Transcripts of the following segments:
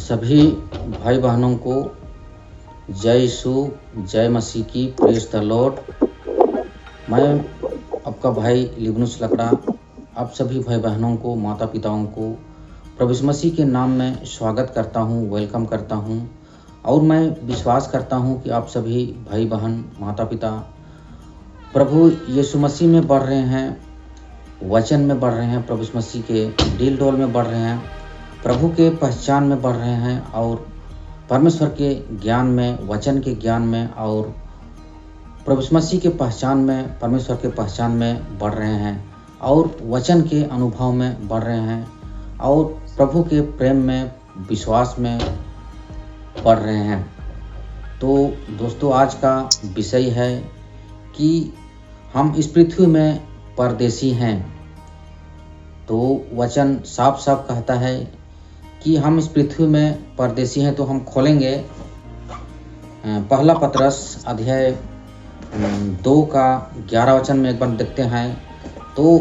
सभी भाई बहनों को जय यीशु, जय मसीह की, प्रेज द लॉर्ड। मैं आपका भाई लिबनुस लकड़ा आप सभी भाई बहनों को, माता पिताओं को प्रभु यीशु मसीह के नाम में स्वागत करता हूं, वेलकम करता हूं। और मैं विश्वास करता हूं कि आप सभी भाई बहन, माता पिता प्रभु यीशु मसीह में बढ़ रहे हैं, वचन में बढ़ रहे हैं, प्रभु यीशु मसीह के डील डोल में बढ़ रहे हैं, प्रभु के पहचान में बढ़ रहे हैं और परमेश्वर के ज्ञान में, वचन के ज्ञान में और प्रभु यीशु मसीह के पहचान में, परमेश्वर के पहचान में बढ़ रहे हैं और वचन के अनुभव में बढ़ रहे हैं और प्रभु के प्रेम में, विश्वास में बढ़ रहे हैं। तो दोस्तों, आज का विषय है कि हम इस पृथ्वी में परदेसी हैं। तो वचन साफ साफ कहता है कि हम इस पृथ्वी में परदेसी हैं। तो हम खोलेंगे पहला पतरस अध्याय 2 का 11 वचन में एक बार देखते हैं। तो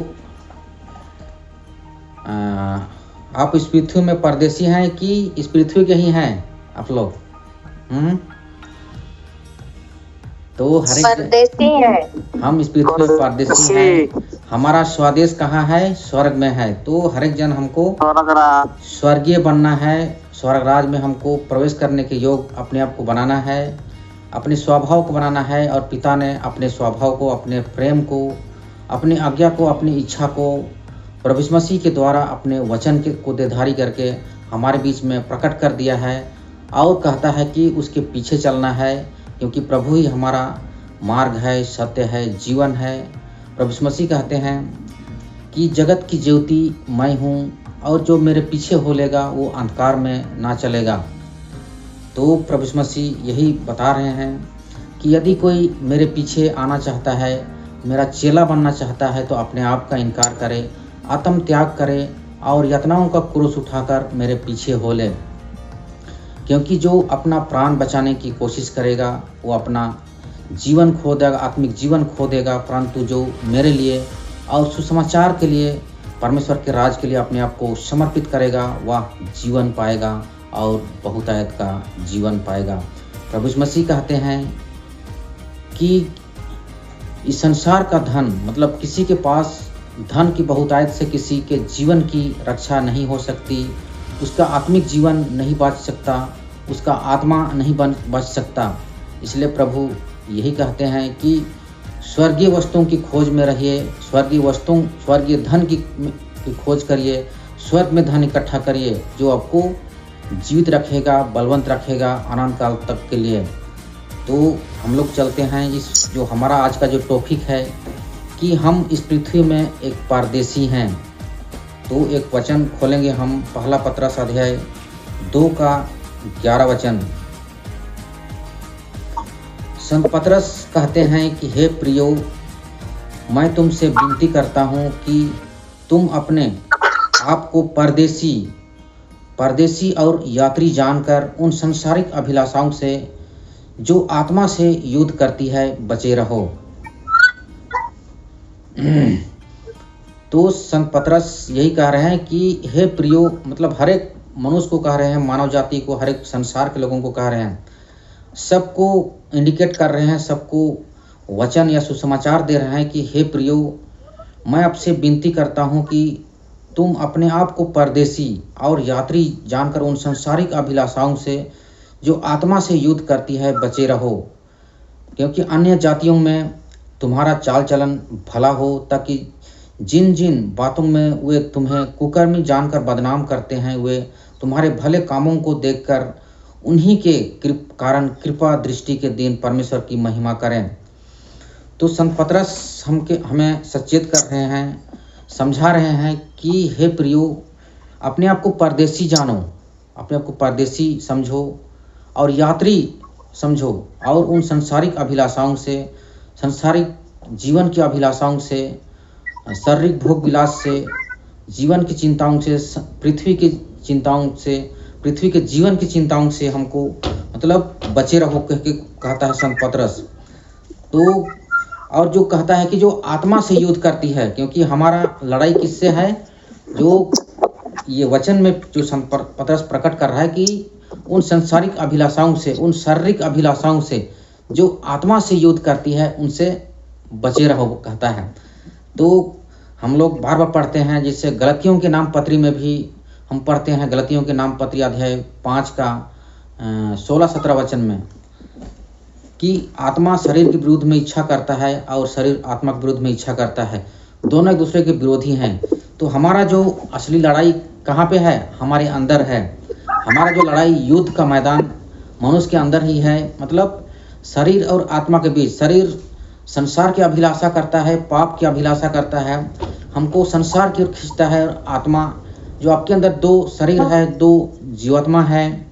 आप इस पृथ्वी में परदेसी हैं कि इस पृथ्वी के ही हैं आप लोग? तो परदेसी हैं। हम इस पृथ्वी में परदेसी हैं। हमारा स्वदेश कहाँ है? स्वर्ग में है। तो हर एक जन हमको स्वर्गीय बनना है, स्वर्ग राज में हमको प्रवेश करने के योग अपने आप को बनाना है, अपने स्वभाव को बनाना है। और पिता ने अपने स्वभाव को, अपने प्रेम को, अपनी आज्ञा को, अपनी इच्छा को प्रभु यीशु मसीह के द्वारा अपने वचन को देधारी करके हमारे बीच में प्रकट कर दिया है और कहता है कि उसके पीछे चलना है, क्योंकि प्रभु ही हमारा मार्ग है, सत्य है, जीवन है। प्रभु यीशु मसीह कहते हैं कि जगत की ज्योति मैं हूँ और जो मेरे पीछे होलेगा वो अंधकार में ना चलेगा। तो प्रभु यीशु मसीह यही बता रहे हैं कि यदि कोई मेरे पीछे आना चाहता है, मेरा चेला बनना चाहता है, तो अपने आप का इनकार करे, आत्म त्याग करे और यातनाओं का क्रूस उठाकर मेरे पीछे हो ले। क्योंकि जो अपना प्राण बचाने की कोशिश करेगा वो अपना जीवन खो देगा, आत्मिक जीवन खो देगा। परंतु जो मेरे लिए और सुसमाचार के लिए, परमेश्वर के राज के लिए अपने आप को समर्पित करेगा, वह जीवन पाएगा और बहुतायत का जीवन पाएगा। प्रभु यीशु मसीह कहते हैं कि इस संसार का धन, मतलब किसी के पास धन की बहुतायत से किसी के जीवन की रक्षा नहीं हो सकती, उसका आत्मिक जीवन नहीं बच सकता, उसका आत्मा नहीं बच सकता। इसलिए प्रभु यही कहते हैं कि स्वर्गीय वस्तुओं की खोज में रहिए, स्वर्गीय वस्तुओं, स्वर्गीय धन की खोज करिए, स्वर्ग में धन इकट्ठा करिए जो आपको जीवित रखेगा, बलवंत रखेगा अनंत काल तक के लिए। तो हम लोग चलते हैं इस जो हमारा आज का जो टॉपिक है कि हम इस पृथ्वी में एक परदेसी हैं। तो एक वचन खोलेंगे हम, पहला पतरस अध्याय 2 का 11 वचन। संत पतरस कहते हैं कि हे प्रियो, मैं तुमसे विनती करता हूँ कि तुम अपने आप को परदेसी और यात्री जानकर उन सांसारिक अभिलाषाओं से जो आत्मा से युद्ध करती है बचे रहो। तो संत पतरस यही कह रहे हैं कि हे प्रियो, मतलब हर एक मनुष्य को कह रहे हैं, मानव जाति को, हर एक संसार के लोगों को कह रहे हैं, सबको इंडिकेट कर रहे हैं, सबको वचन या सुसमाचार दे रहे हैं कि हे प्रियो, मैं आपसे विनती करता हूं कि तुम अपने आप को परदेसी और यात्री जानकर उन सांसारिक अभिलाषाओं से जो आत्मा से युद्ध करती है बचे रहो। क्योंकि अन्य जातियों में तुम्हारा चाल चलन भला हो, ताकि जिन जिन बातों में वे तुम्हें कुकर्मी जानकर बदनाम करते हैं, वे तुम्हारे भले कामों को देखकर उन्हीं के कारण कृपा दृष्टि के दिन परमेश्वर की महिमा करें। तो संत पतरस हमें सचेत कर रहे हैं, समझा रहे हैं कि हे प्रियो, अपने आप को परदेसी जानो, अपने आप को परदेसी समझो और यात्री समझो और उन सांसारिक अभिलाषाओं से, सांसारिक जीवन की अभिलाषाओं से, शारीरिक भोग विलास से, जीवन की चिंताओं से, पृथ्वी की चिंताओं से, पृथ्वी के जीवन की चिंताओं से हमको मतलब बचे रहो कहता है संत पतरस। तो और जो कहता है कि जो आत्मा से युद्ध करती है, क्योंकि हमारा लड़ाई किससे है? जो ये वचन में जो संत पतरस प्रकट कर रहा है कि उन सांसारिक अभिलाषाओं से, उन शारीरिक अभिलाषाओं से जो आत्मा से युद्ध करती है, उनसे बचे रहो कहता है। तो हम लोग बार बार पढ़ते हैं, जिससे गलतियों के नाम पत्री में भी हम पढ़ते हैं, गलतियों के नाम पत्री अध्याय 5 का 16-17 वचन में, कि आत्मा शरीर के विरुद्ध में इच्छा करता है और शरीर आत्मा के विरुद्ध में इच्छा करता है, दोनों एक दूसरे के विरोधी हैं। तो हमारा जो असली लड़ाई कहाँ पे है? हमारे अंदर है। हमारा जो लड़ाई, युद्ध का मैदान मनुष्य के अंदर ही है। मतलब शरीर और आत्मा के बीच। शरीर संसार की अभिलाषा करता है, पाप की अभिलाषा करता है, हमको संसार की ओर खींचता है। और आत्मा, जो आपके अंदर दो शरीर है, दो जीवात्मा है,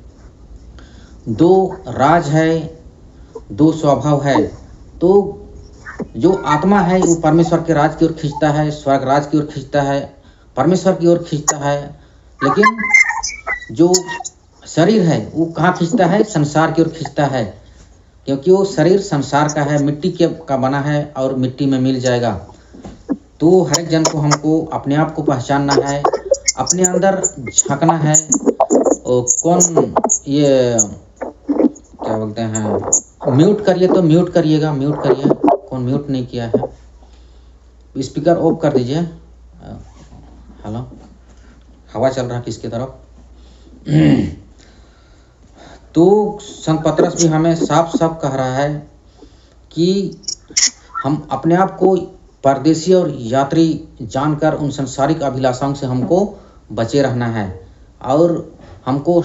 दो राज है, दो स्वभाव है। तो जो आत्मा है वो परमेश्वर के राज की ओर खींचता है, स्वर्ग राज की ओर खींचता है, परमेश्वर की ओर खींचता है। लेकिन जो शरीर है वो कहाँ खींचता है? संसार की ओर खींचता है, क्योंकि वो शरीर संसार का है, मिट्टी का बना है और मिट्टी में मिल जाएगा। तो हर एक जन को हमको अपने आप को पहचानना है, अपने अंदर झांकना है। और कौन ये क्या बोलते हैं, म्यूट करिए तो म्यूट करिएगा, म्यूट करिए। कौन म्यूट नहीं किया है? स्पीकर ऑफ कर दीजिए। हेलो, हवा चल रहा है किसकी तरफ? तो संत पतरस भी हमें साफ साफ कह रहा है कि हम अपने आप को परदेशी और यात्री जानकर उन संसारिक अभिलाषाओं से हमको बचे रहना है। और हमको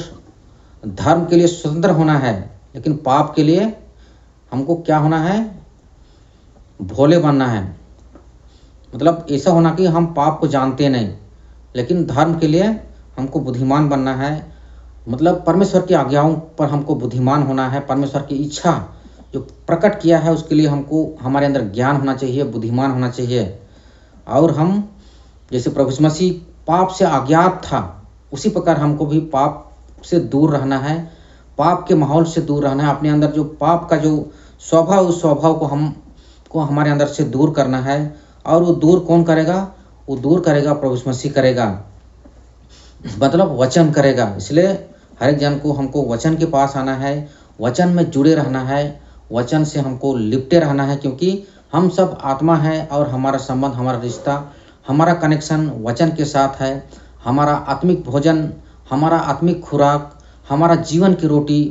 धर्म के लिए स्वतंत्र होना है, लेकिन पाप के लिए हमको क्या होना है? भोले बनना है। मतलब ऐसा होना कि हम पाप को जानते नहीं, लेकिन धर्म के लिए हमको बुद्धिमान बनना है। मतलब परमेश्वर की आज्ञाओं पर हमको बुद्धिमान होना है। परमेश्वर की इच्छा जो प्रकट किया है उसके लिए हमको हमारे अंदर ज्ञान होना चाहिए, बुद्धिमान होना चाहिए। और हम जैसे प्रभु यीशु मसीह पाप से अज्ञात था, उसी प्रकार हमको भी पाप से दूर रहना है, पाप के माहौल से दूर रहना है। अपने अंदर जो पाप का जो स्वभाव, उस स्वभाव को हमारे अंदर से दूर करना है। और वो दूर कौन करेगा? वो दूर करेगा प्रभु यीशु मसीह करेगा, मतलब वचन करेगा। इसलिए हर एक जन को हमको वचन के पास आना है, वचन में जुड़े रहना है, वचन से हमको लिपटे रहना है। क्योंकि हम सब आत्मा है और हमारा संबंध, हमारा रिश्ता, हमारा कनेक्शन वचन के साथ है। हमारा आत्मिक भोजन, हमारा आत्मिक खुराक, हमारा जीवन की रोटी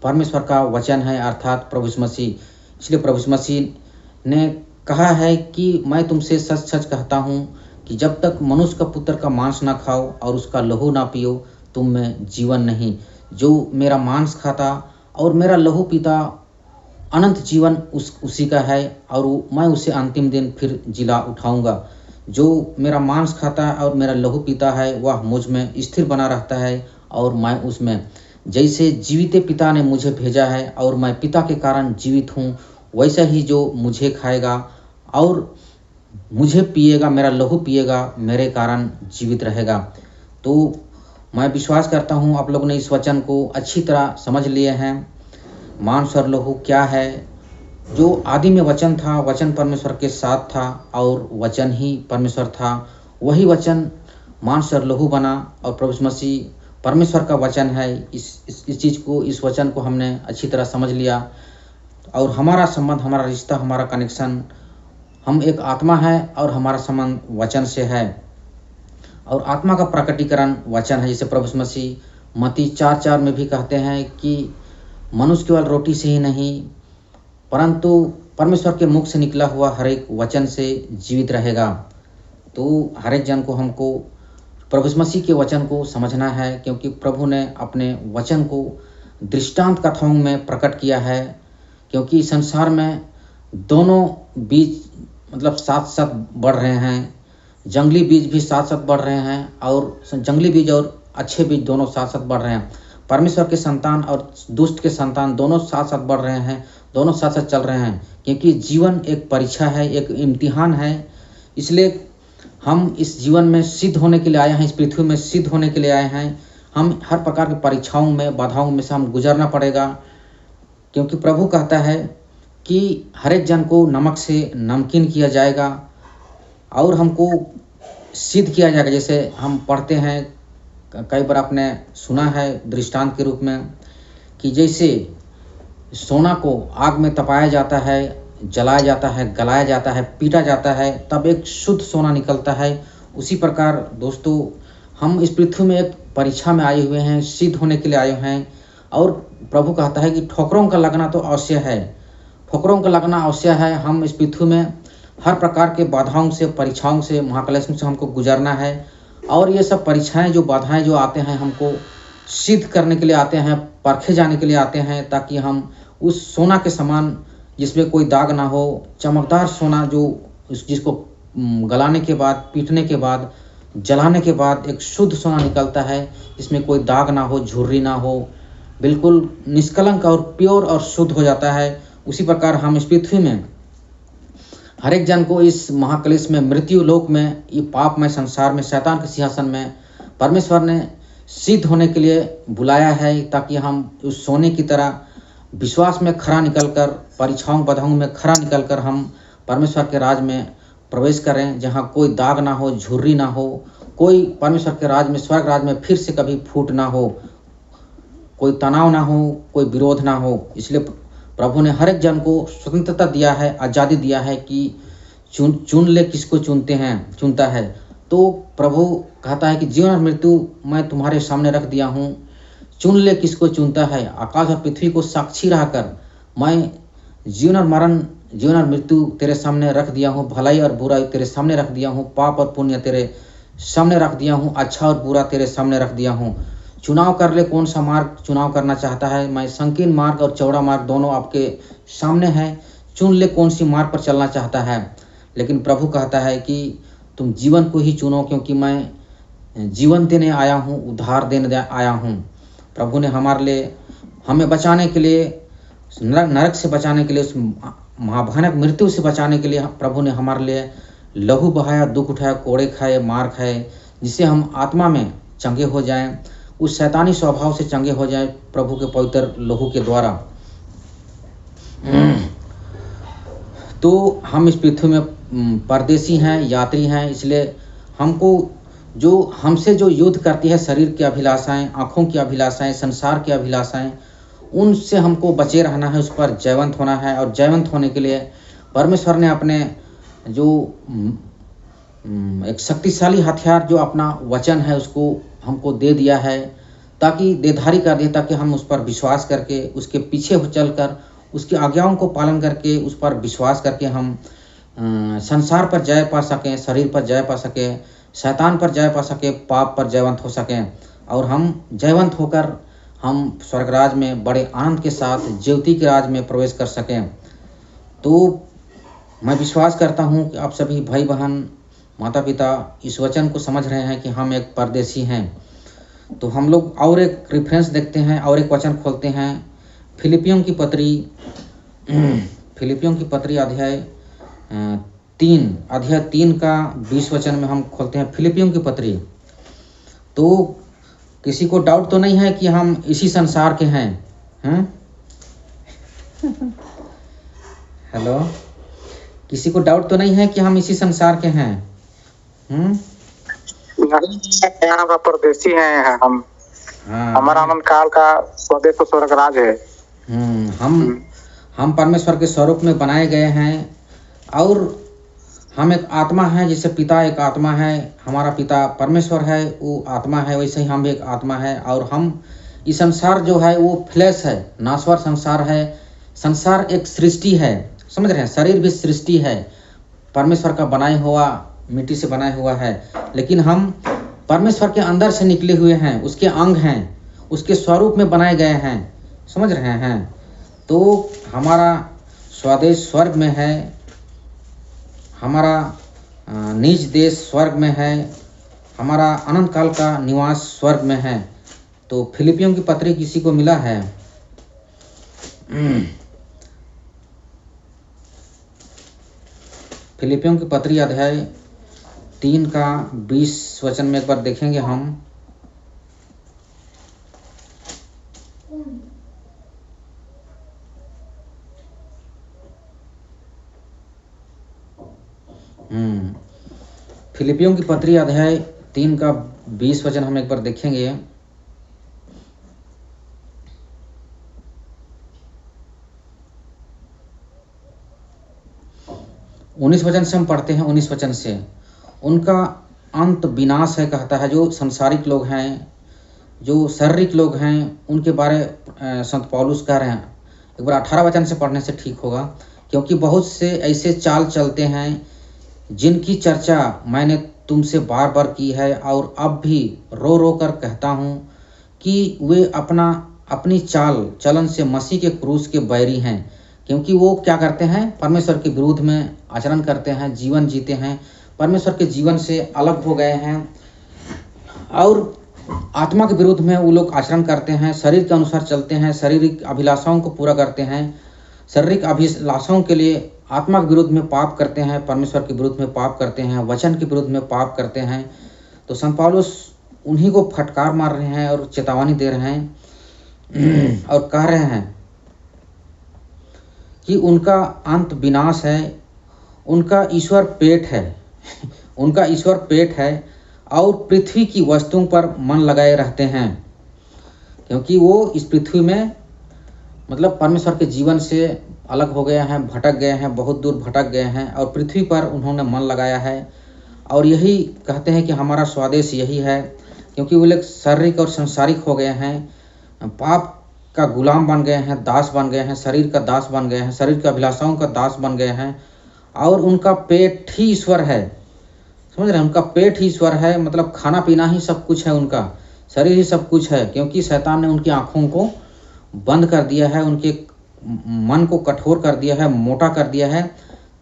परमेश्वर का वचन है, अर्थात प्रभु यीशु मसीह। इसलिए प्रभु यीशु मसीह ने कहा है कि मैं तुमसे सच सच कहता हूँ कि जब तक मनुष्य का पुत्र का मांस ना खाओ और उसका लहू ना पियो, तुम में जीवन नहीं। जो मेरा मांस खाता और मेरा लहू पीता, अनंत जीवन उसी का है, और मैं उसे अंतिम दिन फिर जिला उठाऊंगा। जो मेरा मांस खाता है और मेरा लहू पीता है, वह मुझ में स्थिर बना रहता है और मैं उसमें। जैसे जीवित पिता ने मुझे भेजा है और मैं पिता के कारण जीवित हूँ, वैसा ही जो मुझे खाएगा और मुझे पिएगा, मेरा लहू पिएगा, मेरे कारण जीवित रहेगा। तो मैं विश्वास करता हूँ आप लोगों ने इस वचन को अच्छी तरह समझ लिए हैं। मांस और लहू क्या है? जो आदि में वचन था, वचन परमेश्वर के साथ था और वचन ही परमेश्वर था। वही वचन मांस और लहू बना और प्रभु यीशु मसीह परमेश्वर का वचन है। इस चीज़ को, इस वचन को हमने अच्छी तरह समझ लिया। और हमारा संबंध, हमारा रिश्ता, हमारा कनेक्शन, हम एक आत्मा है और हमारा संबंध वचन से है। और आत्मा का प्रकटीकरण वचन है। जैसे प्रभु यीशु मसीह मत्ती 4:4 में भी कहते हैं कि मनुष्य केवल रोटी से ही नहीं, परंतु परमेश्वर के मुख से निकला हुआ हर एक वचन से जीवित रहेगा। तो हर एक जन को हमको प्रभु यीशु मसीह के वचन को समझना है, क्योंकि प्रभु ने अपने वचन को दृष्टांत कथाओं में प्रकट किया है। क्योंकि संसार में दोनों बीज मतलब साथ साथ बढ़ रहे हैं, जंगली बीज भी साथ साथ बढ़ रहे हैं, और जंगली बीज और अच्छे बीज दोनों साथ साथ बढ़ रहे हैं। परमेश्वर के संतान और दुष्ट के संतान दोनों साथ साथ बढ़ रहे हैं, दोनों साथ साथ चल रहे हैं। क्योंकि जीवन एक परीक्षा है, एक इम्तिहान है। इसलिए हम इस जीवन में सिद्ध होने के लिए आए हैं, इस पृथ्वी में सिद्ध होने के लिए आए हैं। हम हर प्रकार की परीक्षाओं में, बाधाओं में से हम गुजरना पड़ेगा। क्योंकि प्रभु कहता है कि हर एक जन को नमक से नमकीन किया जाएगा और हमको सिद्ध किया जाएगा। जैसे हम पढ़ते हैं कई बार आपने सुना है दृष्टांत के रूप में कि जैसे सोना को आग में तपाया जाता है, जलाया जाता है, गलाया जाता है, पीटा जाता है, तब एक शुद्ध सोना निकलता है। उसी प्रकार दोस्तों हम इस पृथ्वी में एक परीक्षा में आए हुए हैं, सिद्ध होने के लिए आए हुए हैं। और प्रभु कहता है कि ठोकरों का लगना तो अवश्य है, ठोकरों का लगना अवश्य है। हम इस पृथ्वी में हर प्रकार के बाधाओं से, परीक्षाओं से, महाक्लेश से हमको गुजरना है। और ये सब परीक्षाएं जो बाधाएं जो आते हैं हमको सिद्ध करने के लिए आते हैं, परखे जाने के लिए आते हैं, ताकि हम उस सोना के समान जिसमें कोई दाग ना हो, चमकदार सोना जो जिसको गलाने के बाद, पीटने के बाद, जलाने के बाद एक शुद्ध सोना निकलता है, इसमें कोई दाग ना हो, झुर्री ना हो, बिल्कुल निष्कलंक और प्योर और शुद्ध हो जाता है। उसी प्रकार हम इस पृथ्वी में हर एक जन को इस महाक्लेश में, मृत्यु लोक में, ये पापमय संसार में, शैतान के सिंहासन में परमेश्वर ने सिद्ध होने के लिए बुलाया है, ताकि हम उस सोने की तरह विश्वास में खरा निकलकर, परीक्षाओं बाधाओं में खरा निकलकर हम परमेश्वर के राज में प्रवेश करें, जहाँ कोई दाग ना हो, झुर्री ना हो, कोई परमेश्वर के राज में, स्वर्ग राज में फिर से कभी फूट ना हो, कोई तनाव ना हो, कोई विरोध ना हो। इसलिए प्रभु ने हर एक जन को स्वतंत्रता दिया है, आज़ादी दिया है कि चुन ले किसको चुनता है। तो प्रभु कहता है कि जीवन और मृत्यु मैं तुम्हारे सामने रख दिया हूँ, चुन ले किसको चुनता है। आकाश और पृथ्वी को साक्षी रहकर मैं जीवन और मरण, जीवन और मृत्यु तेरे सामने रख दिया हूँ, भलाई और बुराई तेरे सामने रख दिया हूँ, पाप और पुण्य तेरे सामने रख दिया हूँ, अच्छा और बुरा तेरे सामने रख दिया हूँ। चुनाव कर ले, कौन सा मार्ग चुनाव करना चाहता है। मैं संकीर्ण मार्ग और चौड़ा मार्ग दोनों आपके सामने है, चुन ले कौन सी मार्ग पर चलना चाहता है। लेकिन प्रभु कहता है कि तुम जीवन को ही चुनो, क्योंकि मैं जीवन देने आया हूँ, उद्धार देने आया हूँ। प्रभु ने हमारे लिए, हमें बचाने के लिए, नरक से बचाने के लिए, उस महाभयानक मृत्यु से बचाने के लिए प्रभु ने हमारे लिए लहू बहाया, दुख उठाया, कोड़े खाए, मार खाए, जिससे हम आत्मा में चंगे हो जाएं, उस शैतानी स्वभाव से चंगे हो जाएं प्रभु के पवित्र लहू के द्वारा। तो हम इस पृथ्वी में परदेसी हैं, यात्री हैं। इसलिए हमको जो हमसे जो युद्ध करती है शरीर की अभिलाषाएं, आँखों की अभिलाषाएं, संसार की अभिलाषाएं, उनसे हमको बचे रहना है, उस पर जयवंत होना है। और जयवंत होने के लिए परमेश्वर ने अपने जो एक शक्तिशाली हथियार जो अपना वचन है उसको हमको दे दिया है, ताकि देधारी कर दिया, ताकि हम उस पर विश्वास करके, उसके पीछे चलकर, उसकी आज्ञाओं को पालन करके, उस पर विश्वास करके हम संसार पर जय पा सकें, शरीर पर जय पा सकें, शैतान पर जय पा सके, पाप पर जयवंत हो सकें। और हम जयवंत होकर हम स्वर्गराज में बड़े आनंद के साथ ज्योति के राज में प्रवेश कर सकें। तो मैं विश्वास करता हूँ कि आप सभी भाई बहन, माता पिता इस वचन को समझ रहे हैं कि हम एक परदेसी हैं। तो हम लोग और एक रेफरेंस देखते हैं, और एक वचन खोलते हैं, फिलिपियों की पत्री अध्याय 3 का 20 वचन में हम खोलते हैं फिलिपियों की पत्री। तो किसी को डाउट तो नहीं है कि हम इसी संसार के हैं? हेलो, किसी को डाउट तो नहीं है कि हम इसी संसार के हैं? यहाँ का परदेसी हैं हम। हाँ, हमारा अनंत काल का स्वदेश तो स्वर्गराज है। हम परमेश्वर के स्वरूप में बनाए गए हैं, और हम एक आत्मा है। जैसे पिता एक आत्मा है, हमारा पिता परमेश्वर है, वो आत्मा है, वैसे ही हम भी एक आत्मा है। और हम ये संसार जो है वो फ्लैश है, नाश्वर संसार है। संसार एक सृष्टि है, समझ रहे हैं? शरीर भी सृष्टि है, परमेश्वर का बनाया हुआ, मिट्टी से बनाया हुआ है। लेकिन हम परमेश्वर के अंदर से निकले हुए हैं, उसके अंग हैं, उसके स्वरूप में बनाए गए हैं, समझ रहे हैं? तो हमारा स्वदेश स्वर्ग में है, हमारा निज देश स्वर्ग में है, हमारा अनंत काल का निवास स्वर्ग में है। तो फिलिपियों की पत्री किसी को मिला है? फिलिपियों की पत्री अध्याय 3 का 20 वचन में एक बार देखेंगे हम। फिलिपियों की पत्री अध्याय 3 का 20 वचन हम एक बार देखेंगे। उन्नीस वचन से हम पढ़ते हैं। 19 वचन से, उनका अंत विनाश है कहता है। जो संसारिक लोग हैं, जो शारीरिक लोग हैं, उनके बारे संत पौलुस कह रहे हैं। एक बार 18 वचन से पढ़ने से ठीक होगा। क्योंकि बहुत से ऐसे चाल चलते हैं जिनकी चर्चा मैंने तुमसे बार बार की है और अब भी रो रो कर कहता हूँ कि वे अपनी चाल चलन से मसीह के क्रूस के बैरी हैं। क्योंकि वो क्या करते हैं? परमेश्वर के विरुद्ध में आचरण करते हैं, जीवन जीते हैं, परमेश्वर के जीवन से अलग हो गए हैं और आत्मा के विरुद्ध में वो लोग आचरण करते हैं, शरीर के अनुसार चलते हैं, शारीरिक अभिलाषाओं को पूरा करते हैं, शारीरिक अभिलाषाओं के लिए आत्मा के विरुद्ध में पाप करते हैं, परमेश्वर के विरुद्ध में पाप करते हैं, वचन के विरुद्ध में पाप करते हैं। तो संत पौलुस उन्हीं को फटकार मार रहे हैं और चेतावनी दे रहे हैं और कह रहे हैं कि उनका अंत विनाश है, उनका ईश्वर पेट है उनका ईश्वर पेट है और पृथ्वी की वस्तुओं पर मन लगाए रहते हैं। क्योंकि वो इस पृथ्वी में मतलब परमेश्वर के जीवन से अलग हो गए हैं, भटक गए हैं, बहुत दूर भटक गए हैं और पृथ्वी पर उन्होंने मन लगाया है। और यही कहते हैं कि हमारा स्वदेश यही है। क्योंकि वो लोग शारीरिक और संसारिक हो गए हैं, पाप का गुलाम बन गए हैं, दास बन गए हैं, शरीर का दास बन गए हैं, शरीर की अभिलाषाओं का दास बन गए हैं और उनका पेट ही ईश्वर है। समझ रहे हैं? उनका पेट ही ईश्वर है, मतलब खाना पीना ही सब कुछ है, उनका शरीर ही सब कुछ है। क्योंकि शैतान ने उनकी आँखों को बंद कर दिया है, उनके मन को कठोर कर दिया है, मोटा कर दिया है,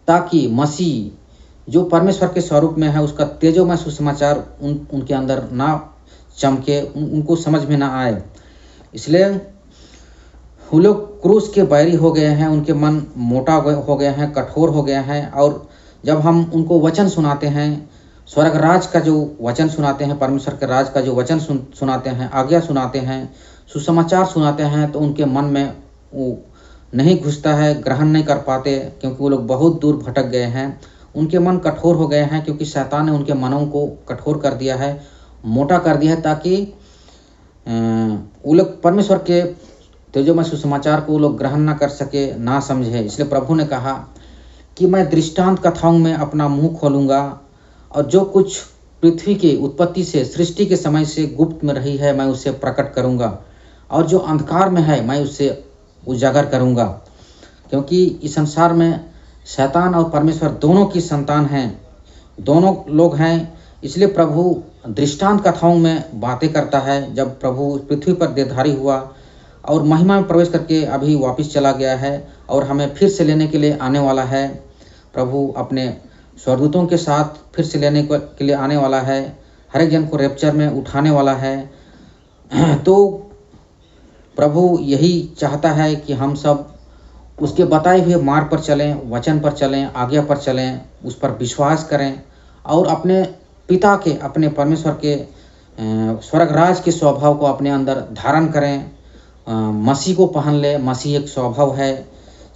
ताकि मसीह जो परमेश्वर के स्वरूप में है उसका तेजोमय सुसमाचार उनके अंदर ना चमके, उनको समझ में ना आए। इसलिए वो लोग क्रूस के बैरी हो गए हैं, उनके मन मोटा हो गए हैं, कठोर हो गए हैं। और जब हम उनको वचन सुनाते हैं, स्वर्ग राज का जो वचन सुनाते हैं, परमेश्वर के राज का जो वचन सुनाते हैं, आज्ञा सुनाते हैं, सुसमाचार सुनाते हैं, तो उनके मन में वो नहीं घुसता है, ग्रहण नहीं कर पाते। क्योंकि वो लोग बहुत दूर भटक गए हैं, उनके मन कठोर हो गए हैं। क्योंकि शैतान ने उनके मनों को कठोर कर दिया है, मोटा कर दिया है, ताकि वो लोग परमेश्वर के तेजोमय सुसमाचार को वो लोग ग्रहण ना कर सके, ना समझे। इसलिए प्रभु ने कहा कि मैं दृष्टांत कथाओं में अपना मुंह खोलूँगा और जो कुछ पृथ्वी की उत्पत्ति से, सृष्टि के समय से गुप्त में रही है, मैं उसे प्रकट करूँगा और जो अंधकार में है मैं उसे उजागर करूँगा। क्योंकि इस संसार में शैतान और परमेश्वर दोनों की संतान हैं, दोनों लोग हैं। इसलिए प्रभु दृष्टांत कथाओं में बातें करता है। जब प्रभु पृथ्वी पर देहधारी हुआ और महिमा में प्रवेश करके अभी वापस चला गया है और हमें फिर से लेने के लिए आने वाला है। प्रभु अपने स्वर्गदूतों के साथ फिर से लेने के लिए आने वाला है, हर एक जन को रैप्चर में उठाने वाला है। तो प्रभु यही चाहता है कि हम सब उसके बताए हुए मार्ग पर चलें, वचन पर चलें, आज्ञा पर चलें, उस पर विश्वास करें और अपने पिता के, अपने परमेश्वर के स्वर्ग राज के स्वभाव को अपने अंदर धारण करें। मसीह को पहन ले। मसीह एक स्वभाव है,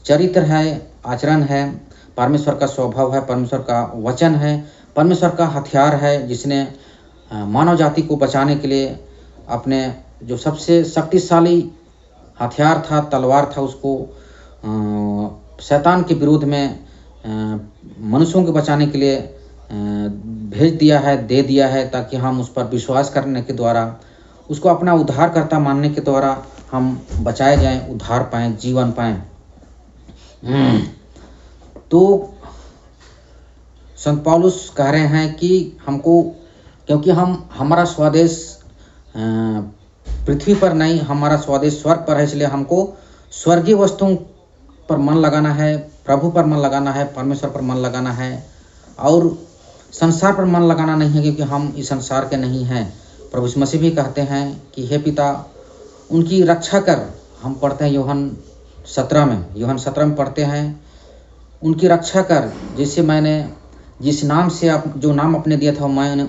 चरित्र है, आचरण है, परमेश्वर का स्वभाव है, परमेश्वर का वचन है, परमेश्वर का हथियार है, जिसने मानव जाति को बचाने के लिए अपने जो सबसे शक्तिशाली हथियार था, तलवार था, उसको शैतान के विरुद्ध में मनुष्यों को बचाने के लिए भेज दिया है, दे दिया है, ताकि हम उस पर विश्वास करने के द्वारा, उसको अपना उद्धारकर्ता मानने के द्वारा हम बचाए जाएं, उद्धार पाएं, जीवन पाएं। तो संत पौलुस कह रहे हैं कि हमको, क्योंकि हमारा स्वदेश पृथ्वी पर नहीं, हमारा स्वदेश स्वर्ग पर है, इसलिए हमको स्वर्गीय वस्तुओं पर मन लगाना है, प्रभु पर मन लगाना है, परमेश्वर पर मन लगाना है और संसार पर मन लगाना नहीं है। क्योंकि हम इस संसार के नहीं हैं। प्रभु यीशु मसीह भी कहते हैं कि हे पिता, उनकी रक्षा कर। हम पढ़ते हैं यूहन्ना 17 में पढ़ते हैं, उनकी रक्षा कर, जैसे मैंने जिस नाम से जो नाम अपने दिया था, मैंने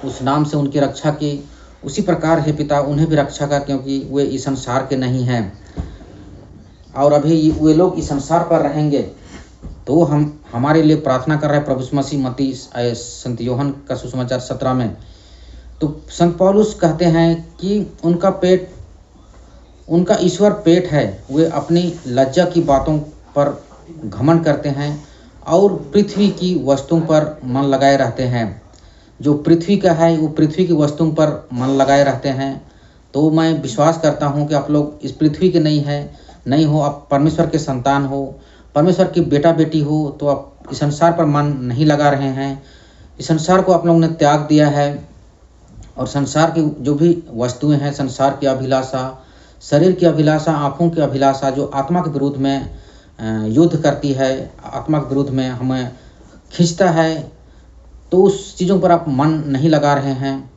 उस नाम से उनकी रक्षा की, उसी प्रकार हे पिता उन्हें भी रक्षा कर। क्योंकि वे इस संसार के नहीं हैं और अभी वे लोग इस संसार पर रहेंगे। तो हम हमारे लिए प्रार्थना कर रहे हैं प्रभु यीशु मसीह। मत्ती संत यूहन्ना का सुसमाचार 17 में तो संत पौलुस कहते हैं कि उनका ईश्वर पेट है। वे अपनी लज्जा की बातों पर घमंड करते हैं और पृथ्वी की वस्तुओं पर मन लगाए रहते हैं। जो पृथ्वी का है वो पृथ्वी की वस्तुओं पर मन लगाए रहते हैं। तो मैं विश्वास करता हूँ कि आप लोग इस पृथ्वी के नहीं हो, आप परमेश्वर के संतान हो, परमेश्वर की बेटा बेटी हो, तो आप इस संसार पर मन नहीं लगा रहे हैं। इस संसार को आप लोगों ने त्याग दिया है और संसार की जो भी वस्तुएं हैं, संसार की अभिलाषा, शरीर की अभिलाषा, आँखों की अभिलाषा, जो आत्मा के विरुद्ध में युद्ध करती है, आत्मा के विरुद्ध में हमें खींचता है, तो उस चीज़ों पर आप मन नहीं लगा रहे हैं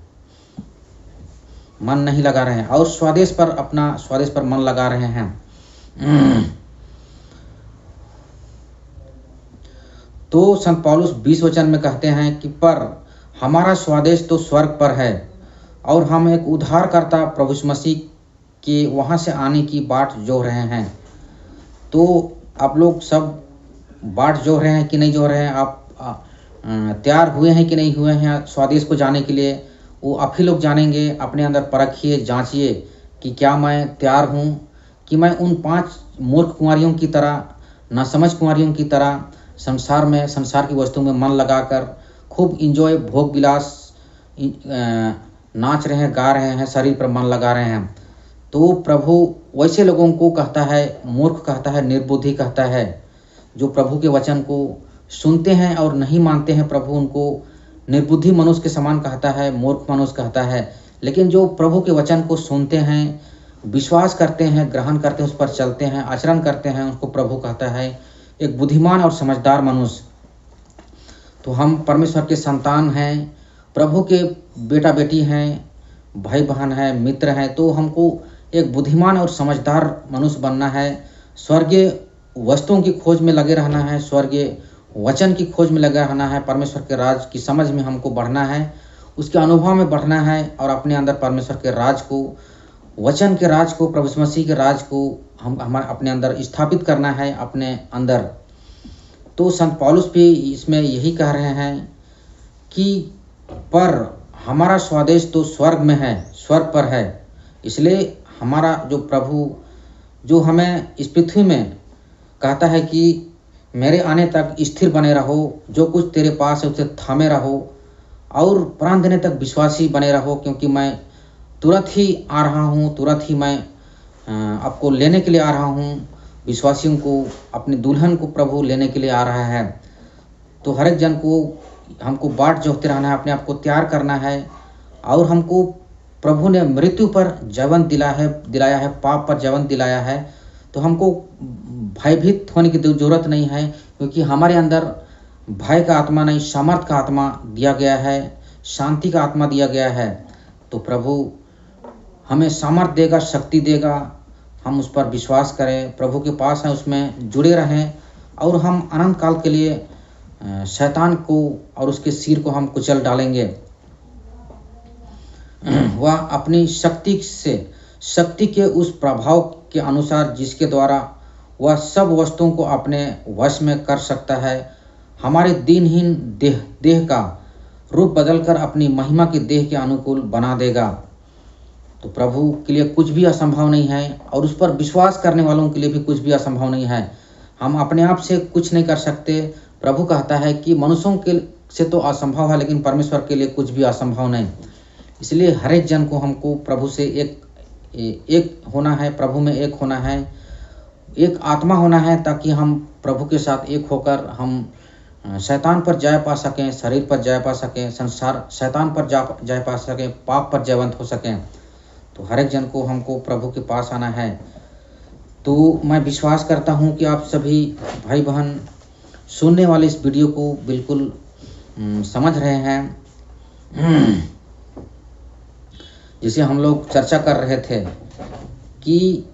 और स्वदेश पर मन लगा रहे हैं। तो संत पौलुस 20 वचन में कहते हैं कि पर हमारा स्वदेश तो स्वर्ग पर है और हम एक उद्धारकर्ता प्रभु यीशु मसीह के वहाँ से आने की बाट जोह रहे हैं। तो आप लोग सब बाट जोह रहे हैं कि नहीं जोह रहे हैं? आप तैयार हुए हैं कि नहीं हुए हैं स्वदेश को जाने के लिए? वो आप ही लोग जानेंगे। अपने अंदर परखिए, जांचिए कि क्या मैं तैयार हूँ, कि मैं उन 5 मूर्ख कुंवारियों की तरह, नासमझ कुंवारियों की तरह संसार की वस्तु में मन लगाकर खूब इंजॉय, भोग विलास, नाच रहे हैं, गा रहे हैं, शरीर पर मन लगा रहे हैं। तो प्रभु वैसे लोगों को कहता है, मूर्ख कहता है, निर्बुद्धि कहता है। जो प्रभु के वचन को सुनते हैं और नहीं मानते हैं, प्रभु उनको निर्बुद्धि मनुष्य के समान कहता है, मूर्ख मनुष्य कहता है। लेकिन जो प्रभु के वचन को सुनते हैं, विश्वास करते हैं, ग्रहण करते हैं, उस पर चलते हैं, आचरण करते हैं, उसको प्रभु कहता है एक बुद्धिमान और समझदार मनुष्य। तो हम परमेश्वर के संतान हैं, प्रभु के बेटा बेटी हैं, भाई बहन हैं, मित्र हैं। तो हमको एक बुद्धिमान और समझदार मनुष्य बनना है, स्वर्गीय वस्तुओं की खोज में लगे रहना है, स्वर्गीय वचन की खोज में लगे रहना है, परमेश्वर के राज की समझ में हमको बढ़ना है, उसके अनुभव में बढ़ना है और अपने अंदर परमेश्वर के राज को, वचन के राज को, प्रभु यीशु मसीह के राज को हम अपने अंदर स्थापित करना है अपने अंदर। तो संत पौलुस भी इसमें यही कह रहे हैं कि पर हमारा स्वदेश तो स्वर्ग में है, स्वर्ग पर है। इसलिए हमारा जो प्रभु जो हमें इस पृथ्वी में कहता है कि मेरे आने तक स्थिर बने रहो, जो कुछ तेरे पास है उसे थामे रहो और प्राण देने तक विश्वासी बने रहो, क्योंकि मैं तुरंत ही आ रहा हूँ, तुरंत ही मैं आपको लेने के लिए आ रहा हूँ। विश्वासियों को, अपने दुल्हन को प्रभु लेने के लिए आ रहा है। तो हर एक जन को हमको बाट जोहते रहना है, अपने आप को तैयार करना है और हमको प्रभु ने मृत्यु पर जीवन दिलाया है, पाप पर जीवन दिलाया है। तो हमको भयभीत होने की जरूरत नहीं है, क्योंकि हमारे अंदर भय का आत्मा नहीं, सामर्थ का आत्मा दिया गया है, शांति का आत्मा दिया गया है। तो प्रभु हमें सामर्थ देगा, शक्ति देगा, हम उस पर विश्वास करें, प्रभु के पास है उसमें जुड़े रहें और हम अनंत काल के लिए शैतान को और उसके सिर को हम कुचल डालेंगे। वह अपनी शक्ति के उस प्रभाव के अनुसार जिसके द्वारा वह सब वस्तुओं को अपने वश में कर सकता है, हमारे दीनहीन देह का रूप बदलकर अपनी महिमा की देह के अनुकूल बना देगा। तो प्रभु के लिए कुछ भी असंभव नहीं है और उस पर विश्वास करने वालों के लिए भी कुछ भी असंभव नहीं है। हम अपने आप से कुछ नहीं कर सकते। प्रभु कहता है कि मनुष्यों के से तो असंभव है, लेकिन परमेश्वर के लिए कुछ भी असंभव नहीं। इसलिए हर एक जन को हमको प्रभु से एक होना है, प्रभु में एक होना है, एक आत्मा होना है, ताकि हम प्रभु के साथ एक होकर हम शैतान पर जय पा सकें, शरीर पर जय पा सकें, शैतान पर जय पा सकें, पाप पर जयवंत हो सकें। तो हर एक जन को हमको प्रभु के पास आना है। तो मैं विश्वास करता हूँ कि आप सभी भाई बहन सुनने वाले इस वीडियो को बिल्कुल समझ रहे हैं। जिसे हम लोग चर्चा कर रहे थे कि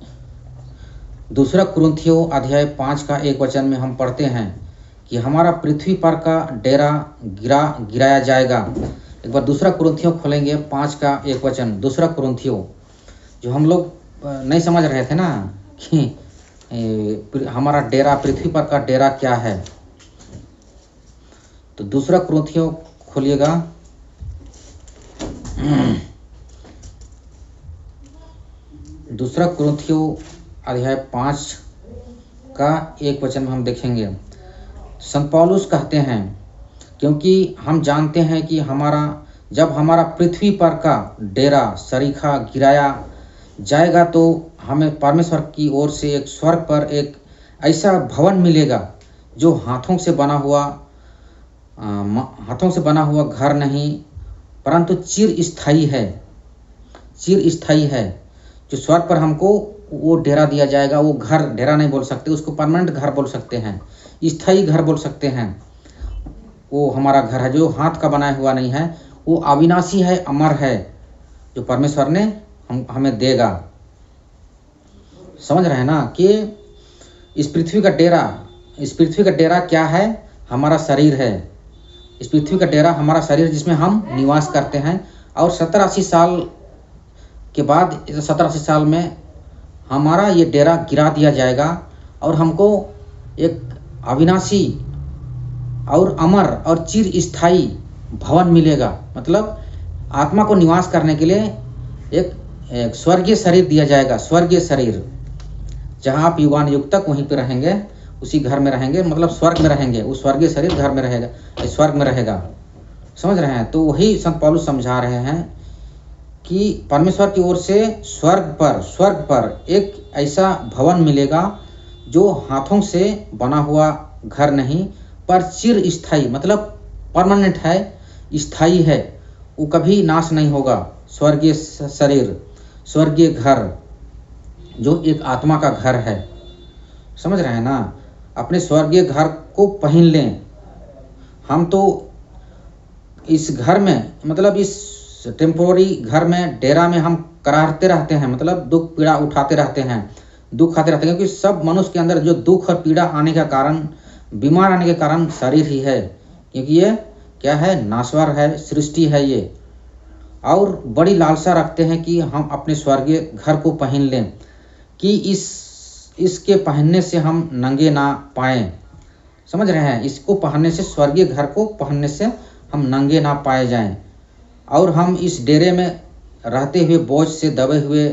2 कुरिन्थियों अध्याय 5 का 1 वचन में हम पढ़ते हैं कि हमारा पृथ्वी पर का डेरा गिराया जाएगा। एक बार 2 कुरिन्थियों खोलेंगे 5 का 1 वचन। 2 कुरिन्थियों, जो हम लोग नहीं समझ रहे थे ना कि हमारा डेरा, पृथ्वी पर का डेरा क्या है। तो 2 कुरिन्थियों खोलिएगा दूसरा कुरिन्थियों अध्याय 5 का 1 वचन हम देखेंगे। संत पौलुस कहते हैं, क्योंकि हम जानते हैं कि जब हमारा पृथ्वी पर का डेरा सरीखा गिराया जाएगा तो हमें परमेश्वर की ओर से एक स्वर्ग पर एक ऐसा भवन मिलेगा जो हाथों से बना हुआ घर नहीं परंतु चिर स्थायी है। जो स्वर्ग पर हमको वो डेरा दिया जाएगा, वो घर डेरा नहीं बोल सकते, उसको परमानेंट घर बोल सकते हैं, स्थायी घर बोल सकते हैं। वो हमारा घर है जो हाथ का बनाया हुआ नहीं है, वो अविनाशी है, अमर है, जो परमेश्वर ने हमें देगा। समझ रहे हैं ना कि इस पृथ्वी का डेरा क्या है? हमारा शरीर है। इस पृथ्वी का डेरा हमारा शरीर जिसमें हम निवास करते हैं। और 70-80 साल के बाद 70-80 साल में हमारा ये डेरा गिरा दिया जाएगा और हमको एक अविनाशी और अमर और चिर स्थायी भवन मिलेगा। मतलब आत्मा को निवास करने के लिए एक स्वर्गीय शरीर दिया जाएगा। स्वर्गीय शरीर जहाँ आप युगान युग तक वहीं पे रहेंगे, उसी घर में रहेंगे, मतलब स्वर्ग में रहेंगे। उस स्वर्गीय शरीर घर में रहेगा, स्वर्ग में रहेगा। समझ रहे हैं? तो वही संत पौलुस समझा रहे हैं कि परमेश्वर की ओर से स्वर्ग पर एक ऐसा भवन मिलेगा जो हाथों से बना हुआ घर नहीं पर चिर स्थायी, मतलब परमानेंट है, स्थायी है, वो कभी नाश नहीं होगा। स्वर्गीय शरीर, स्वर्गीय घर जो एक आत्मा का घर है। समझ रहे हैं ना? अपने स्वर्गीय घर को पहन लें। हम तो इस घर में, मतलब इस टेम्पोररी घर में, डेरा में हम कराहते रहते हैं, मतलब दुख पीड़ा उठाते रहते हैं, दुख खाते रहते हैं, क्योंकि सब मनुष्य के अंदर जो दुख और पीड़ा आने का कारण, बीमार आने के कारण शरीर ही है। क्योंकि ये क्या है? नाश्वर है, सृष्टि है ये। और बड़ी लालसा रखते हैं कि हम अपने स्वर्गीय घर को पहन लें, कि इसके पहनने से हम नंगे ना पाएं। समझ रहे हैं? इसको पहनने से, स्वर्गीय घर को पहनने से हम नंगे ना पाए जाएं। और हम इस डेरे में रहते हुए बोझ से दबे हुए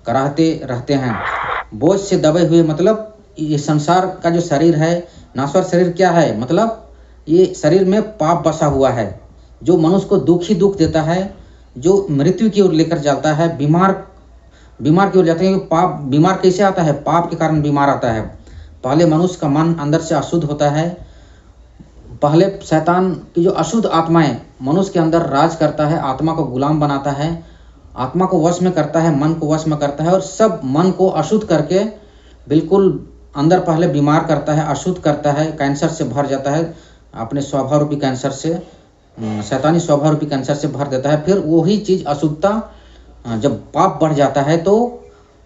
कराहते रहते हैं। बोझ से दबे हुए मतलब ये संसार का जो शरीर है, नाश्वर शरीर क्या है? मतलब ये शरीर में पाप बसा हुआ है, जो मनुष्य को दुख ही दुख देता है, जो मृत्यु की ओर लेकर चलता है, बीमार की ओर जाते हैं। पाप बीमार कैसे आता है? पाप के कारण बीमार आता है। पहले मनुष्य का मन अंदर से अशुद्ध होता है। पहले शैतान की जो अशुद्ध आत्माएं मनुष्य के अंदर राज करता है, आत्मा को गुलाम बनाता है, आत्मा को वश में करता है, मन को वश में करता है, और सब मन को अशुद्ध करके बिल्कुल अंदर पहले बीमार करता है, अशुद्ध करता है, कैंसर से भर जाता है, अपने स्वभाव रूपी कैंसर से, शैतानी स्वभाव रूपी कैंसर से भर देता है। फिर वही चीज़ अशुद्धता जब पाप बढ़ जाता है तो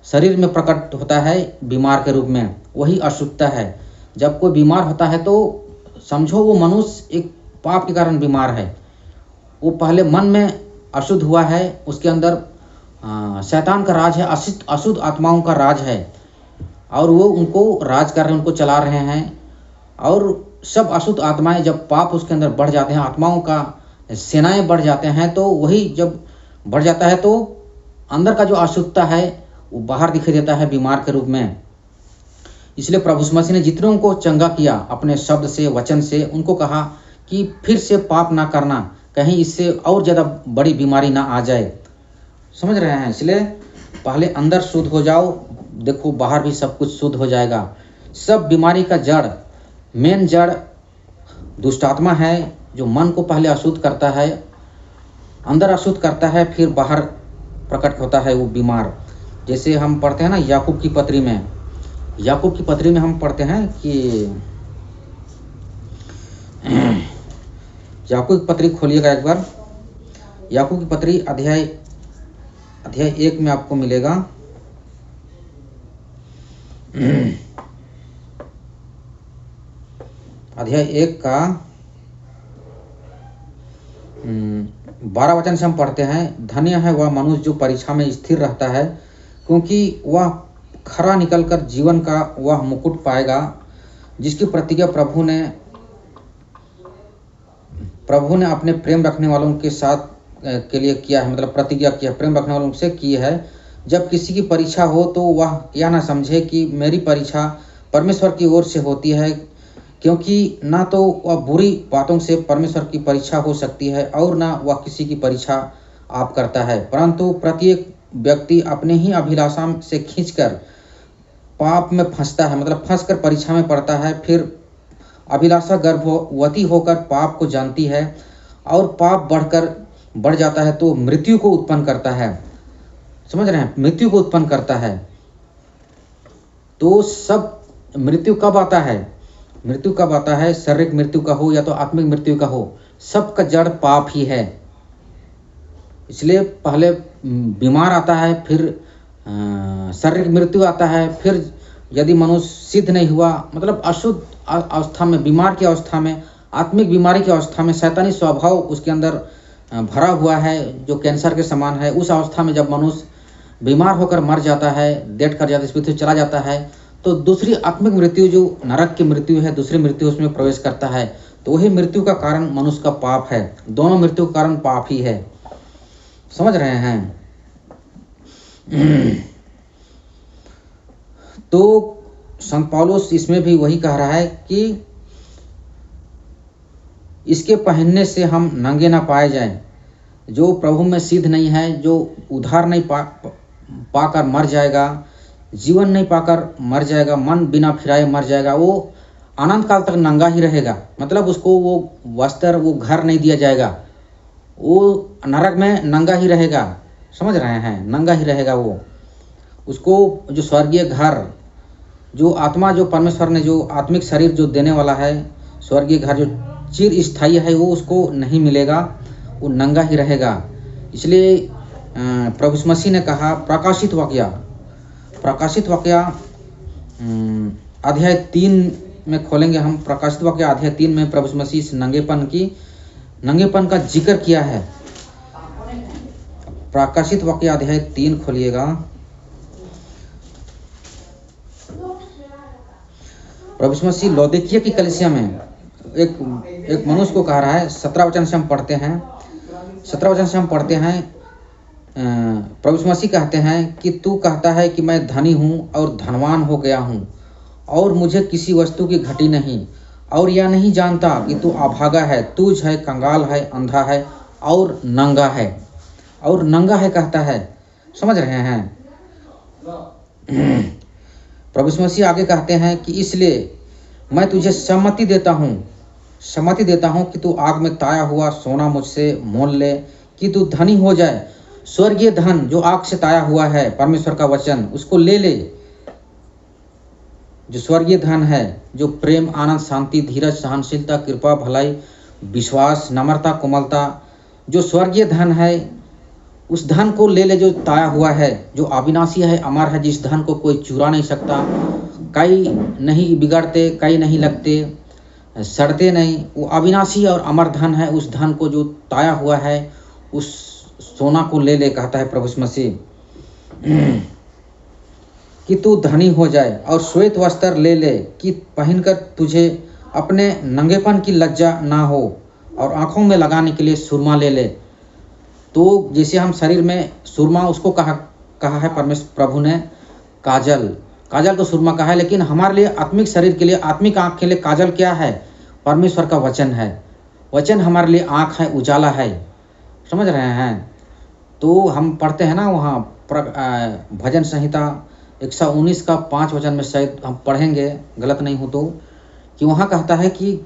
शरीर में प्रकट होता है बीमार के रूप में, वही अशुद्धता है। जब कोई बीमार होता है तो समझो वो मनुष्य एक पाप के कारण बीमार है। वो पहले मन में अशुद्ध हुआ है, उसके अंदर शैतान का राज है, अशुद्ध आत्माओं का राज है, और वो उनको राज कर रहे हैं, उनको चला रहे हैं। और सब अशुद्ध आत्माएं जब पाप उसके अंदर बढ़ जाते हैं, आत्माओं का सेनाएं बढ़ जाते हैं, तो वही जब बढ़ जाता है तो अंदर का जो अशुद्धता है वो बाहर दिखाई देता है बीमार के रूप में। इसलिए प्रभु यीशु मसीह ने जितनों को चंगा किया अपने शब्द से, वचन से, उनको कहा कि फिर से पाप ना करना, कहीं इससे और ज़्यादा बड़ी बीमारी ना आ जाए। समझ रहे हैं? इसलिए पहले अंदर शुद्ध हो जाओ, देखो बाहर भी सब कुछ शुद्ध हो जाएगा। सब बीमारी का जड़, मेन जड़ दुष्ट आत्मा है, जो मन को पहले अशुद्ध करता है, अंदर अशुद्ध करता है, फिर बाहर प्रकट होता है वो बीमार। जैसे हम पढ़ते हैं ना याकूब की पत्री में हम पढ़ते हैं कि याकूब की पत्री खोलिएगा एक बार। याकूब की पत्री अध्याय 1 में आपको मिलेगा। अध्याय 1 का 12 वचन से हम पढ़ते हैं, धन्य है वह मनुष्य जो परीक्षा में स्थिर रहता है, क्योंकि वह खरा निकलकर जीवन का वह मुकुट पाएगा जिसकी प्रतिज्ञा प्रभु ने अपने प्रेम रखने वालों के साथ के लिए किया है, मतलब प्रतिज्ञा किया, प्रेम रखने वालों से की है। जब किसी की परीक्षा हो तो वह यह ना समझे कि मेरी परीक्षा परमेश्वर की ओर से होती है, क्योंकि ना तो वह बुरी बातों से परमेश्वर की परीक्षा हो सकती है और ना वह किसी की परीक्षा आप करता है, परंतु प्रत्येक व्यक्ति अपने ही अभिलाषा से खींचकर पाप में फंसता है, मतलब फंसकर परीक्षा में पड़ता है। फिर अभिलाषा गर्भवती होकर पाप को जानती है और पाप बढ़ जाता है तो मृत्यु को उत्पन्न करता है। समझ रहे हैं, मृत्यु को उत्पन्न करता है। तो सब मृत्यु कब आता है? मृत्यु कब आता है? शारीरिक मृत्यु का हो या तो आत्मिक मृत्यु का हो, सबका जड़ पाप ही है। इसलिए पहले बीमार आता है, फिर शारीरिक मृत्यु आता है, फिर यदि मनुष्य सिद्ध नहीं हुआ, मतलब अशुद्ध अवस्था में, बीमार की अवस्था में, आत्मिक बीमारी की अवस्था में, शैतानी स्वभाव उसके अंदर भरा हुआ है जो कैंसर के समान है, उस अवस्था में जब मनुष्य बीमार होकर मर जाता है, डेथ कर जाता है, इस पृथ्वी चला जाता है, तो दूसरी आत्मिक मृत्यु जो नरक की मृत्यु है, दूसरी मृत्यु उसमें प्रवेश करता है। तो वही मृत्यु का कारण मनुष्य का पाप है। दोनों मृत्यु का कारण पाप ही है। समझ रहे हैं? तो संत पौलुस इसमें भी वही कह रहा है कि इसके पहनने से हम नंगे ना पाए जाएं। जो प्रभु में सिद्ध नहीं है, जो उद्धार नहीं पाकर मर जाएगा, जीवन नहीं पाकर मर जाएगा, मन बिना फिराए मर जाएगा, वो अनंत काल तक नंगा ही रहेगा। मतलब उसको वो वस्त्र, वो घर नहीं दिया जाएगा, वो नरक में नंगा ही रहेगा। समझ रहे हैं? नंगा ही रहेगा वो। उसको जो स्वर्गीय घर, जो आत्मा, जो परमेश्वर ने जो आत्मिक शरीर जो देने वाला है, स्वर्गीय घर जो चिर स्थायी है, वो उसको नहीं मिलेगा, वो नंगा ही रहेगा। इसलिए प्रभु यीशु मसीह ने कहा, प्रकाशित वाक्य अध्याय 3 में खोलेंगे हम। प्रकाशित वाक्य अध्याय 3 में प्रभु यीशु मसीह इस नंगेपन का जिक्र किया है। प्रकाशित वाक्य अध्याय 3 खोलिएगा। प्रभु यीशु मसीह लौदीकिया की कलीसिया में एक मनुष्य को कह रहा है। 17 वचन से हम पढ़ते हैं। 17 वचन से हम पढ़ते हैं। प्रभु यीशु मसीह कहते हैं कि तू कहता है कि मैं धनी हूँ और धनवान हो गया हूँ और मुझे किसी वस्तु की घटी नहीं, और यह नहीं जानता कि तू अभागा है, तुझ है, कंगाल है, अंधा है और नंगा है। और नंगा है कहता है। समझ रहे हैं? प्रभु यीशु मसीह आगे कहते हैं कि इसलिए मैं तुझे सम्मति देता हूँ कि तू आग में ताया हुआ सोना मुझसे मोल ले, कि तू धनी हो जाए। स्वर्गीय धन जो आग से ताया हुआ है, परमेश्वर का वचन, उसको ले ले। जो स्वर्गीय धन है, जो प्रेम, आनंद, शांति, धीरज, सहनशीलता, कृपा, भलाई, विश्वास, नम्रता, कोमलता, जो स्वर्गीय धन है, उस धन को ले ले जो ताया हुआ है, जो अविनाशी है, अमर है, जिस धन को कोई चुरा नहीं सकता। कई नहीं बिगड़ते, कई नहीं लगते, सड़ते नहीं, वो अविनाशी और अमर धन है। उस धन को जो ताया हुआ है, उस सोना को ले ले, कहता है प्रभु यीशु मसीह, कि तू धनी हो जाए। और श्वेत वस्त्र ले ले कि पहनकर तुझे अपने नंगेपन की लज्जा ना हो, और आंखों में लगाने के लिए सुरमा ले ले। तो जैसे हम शरीर में सुरमा, उसको कहा है परमेश्वर प्रभु ने काजल तो सुरमा कहा है, लेकिन हमारे लिए आत्मिक शरीर के लिए, आत्मिक आँख के लिए काजल क्या है? परमेश्वर का वचन है। वचन हमारे लिए आँख है, उजाला है। समझ रहे हैं? तो हम पढ़ते हैं ना वहाँ भजन संहिता 119 का 5 वचन में, शायद हम पढ़ेंगे गलत नहीं हो तो, कि वहाँ कहता है कि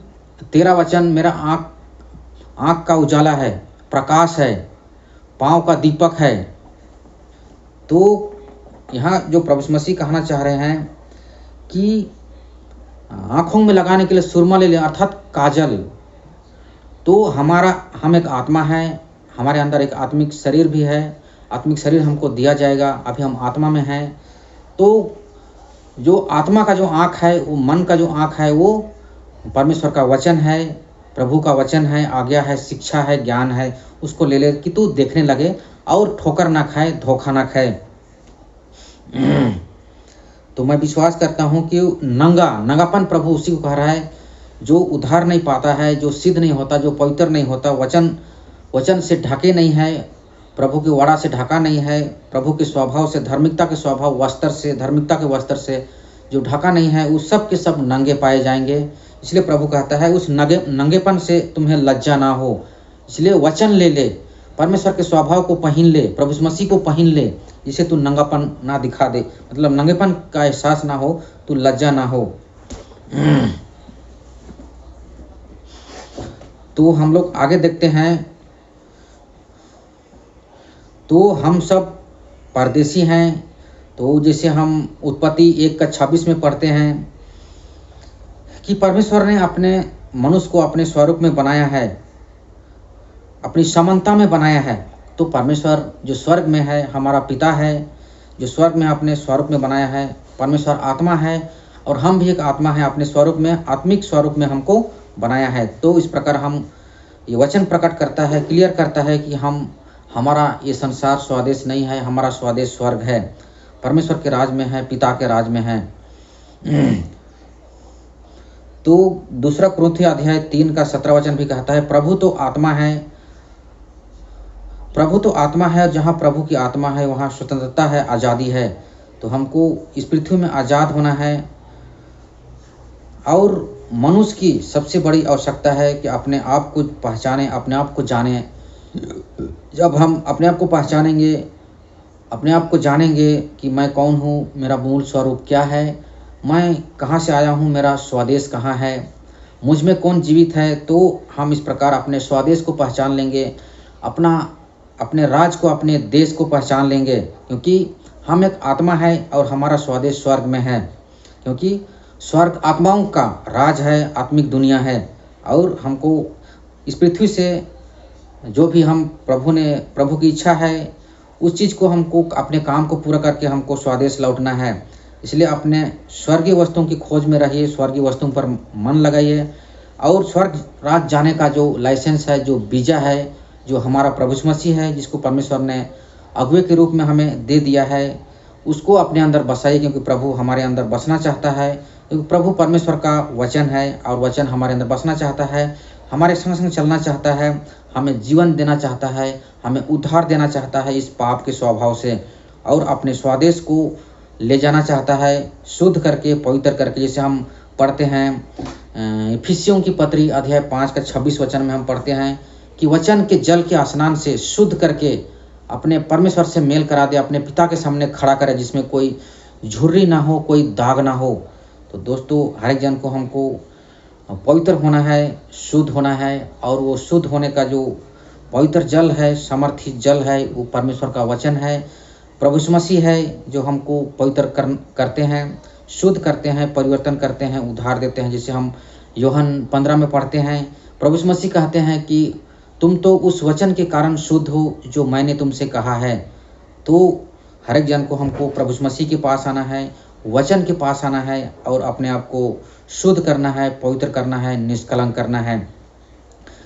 तेरा वचन मेरा आँख का उजाला है, प्रकाश है, पाँव का दीपक है। तो यहाँ जो प्रभु यीशु मसीह कहना चाह रहे हैं कि आँखों में लगाने के लिए सुरमा ले लें, अर्थात काजल। तो हम एक आत्मा है, हमारे अंदर एक आत्मिक शरीर भी है। आत्मिक शरीर हमको दिया जाएगा, अभी हम आत्मा में हैं। तो जो आत्मा का जो आँख है, वो मन का जो आँख है, वो परमेश्वर का वचन है, प्रभु का वचन है, आज्ञा है, शिक्षा है, ज्ञान है। उसको ले ले कि तू देखने लगे और ठोकर ना खाए, धोखा ना खाए। तो मैं विश्वास करता हूँ कि नंगापन प्रभु उसी को कह रहा है जो उद्धार नहीं पाता है, जो सिद्ध नहीं होता, जो पवित्र नहीं होता, वचन वचन से ढके नहीं है, प्रभु के वाड़ा से ढका नहीं है, प्रभु के स्वभाव से, धार्मिकता के स्वभाव वस्त्र से, धार्मिकता के वस्त्र से जो ढका नहीं है, उस सब के सब नंगे पाए जाएंगे। इसलिए प्रभु कहता है उस नंगेपन से तुम्हें लज्जा ना हो। इसलिए वचन ले ले, परमेश्वर के स्वभाव को पहन ले, प्रभु मसीह को पहन ले, जिसे तू नंगापन ना दिखा दे, मतलब नंगेपन का एहसास ना हो, तू लज्जा ना हो। तो हम लोग आगे देखते हैं। तो हम सब परदेसी हैं। तो जैसे हम उत्पत्ति 1:26 में पढ़ते हैं कि परमेश्वर ने अपने मनुष्य को अपने स्वरूप में बनाया है, अपनी समानता में बनाया है। तो परमेश्वर जो स्वर्ग में है, हमारा पिता है, जो स्वर्ग में अपने स्वरूप में बनाया है। परमेश्वर आत्मा है और हम भी एक आत्मा है, अपने स्वरूप में, आत्मिक स्वरूप में हमको बनाया है। तो इस प्रकार हम ये वचन प्रकट करता है, क्लियर करता है कि हमारा ये संसार स्वदेश नहीं है, हमारा स्वदेश स्वर्ग है, परमेश्वर के राज में है, पिता के राज में है। तो 2 कुरिन्थियों अध्याय 3:17 भी कहता है, प्रभु तो आत्मा है, प्रभु तो आत्मा है, जहाँ प्रभु की आत्मा है वहाँ स्वतंत्रता है, आज़ादी है। तो हमको इस पृथ्वी में आज़ाद होना है। और मनुष्य की सबसे बड़ी आवश्यकता है कि अपने आप को पहचाने, अपने आप को जाने। जब हम अपने आप को पहचानेंगे, अपने आप को जानेंगे कि मैं कौन हूँ, मेरा मूल स्वरूप क्या है, मैं कहाँ से आया हूँ, मेरा स्वदेश कहाँ है, मुझ में कौन जीवित है, तो हम इस प्रकार अपने स्वदेश को पहचान लेंगे, अपने राज को, अपने देश को पहचान लेंगे। क्योंकि हम एक आत्मा है और हमारा स्वदेश स्वर्ग में है। क्योंकि स्वर्ग आत्माओं का राज है, आत्मिक दुनिया है। और हमको इस पृथ्वी से जो भी हम प्रभु की इच्छा है, उस चीज़ को हमको अपने काम को पूरा करके हमको स्वदेश लौटना है। इसलिए अपने स्वर्गीय वस्तुओं की खोज में रहिए, स्वर्गीय वस्तुओं पर मन लगाइए। और स्वर्ग राज जाने का जो लाइसेंस है, जो वीज़ा है, जो हमारा प्रभु मसीह है, जिसको परमेश्वर ने अगुवे के रूप में हमें दे दिया है, उसको अपने अंदर बसाइए। क्योंकि प्रभु हमारे अंदर बसना चाहता है, क्योंकि प्रभु परमेश्वर का वचन है और वचन हमारे अंदर बसना चाहता है, हमारे संग संग चलना चाहता है, हमें जीवन देना चाहता है, हमें उद्धार देना चाहता है इस पाप के स्वभाव से, और अपने स्वदेश को ले जाना चाहता है, शुद्ध करके, पवित्र करके। जैसे हम पढ़ते हैं इफिसियों की पत्री अध्याय 5:26 में हम पढ़ते हैं कि वचन के जल के स्नान से शुद्ध करके अपने परमेश्वर से मेल करा दे, अपने पिता के सामने खड़ा करे, जिसमें कोई झुर्री ना हो, कोई दाग ना हो। तो दोस्तों, हर एक जन को हमको पवित्र होना है, शुद्ध होना है। और वो शुद्ध होने का जो पवित्र जल है, समर्थित जल है, वो परमेश्वर का वचन है, प्रभु यीशु मसीह है, जो हमको पवित्र करते हैं, शुद्ध करते हैं, परिवर्तन करते हैं, उद्धार देते हैं। जिसे हम यूहन्ना 15 में पढ़ते हैं, प्रभु यीशु मसीह कहते हैं कि तुम तो उस वचन के कारण शुद्ध हो जो मैंने तुमसे कहा है। तो हर एक जन को हमको प्रभु यीशु मसीह के पास आना है, वचन के पास आना है और अपने आप को शुद्ध करना है, पवित्र करना है, निष्कलंक करना है।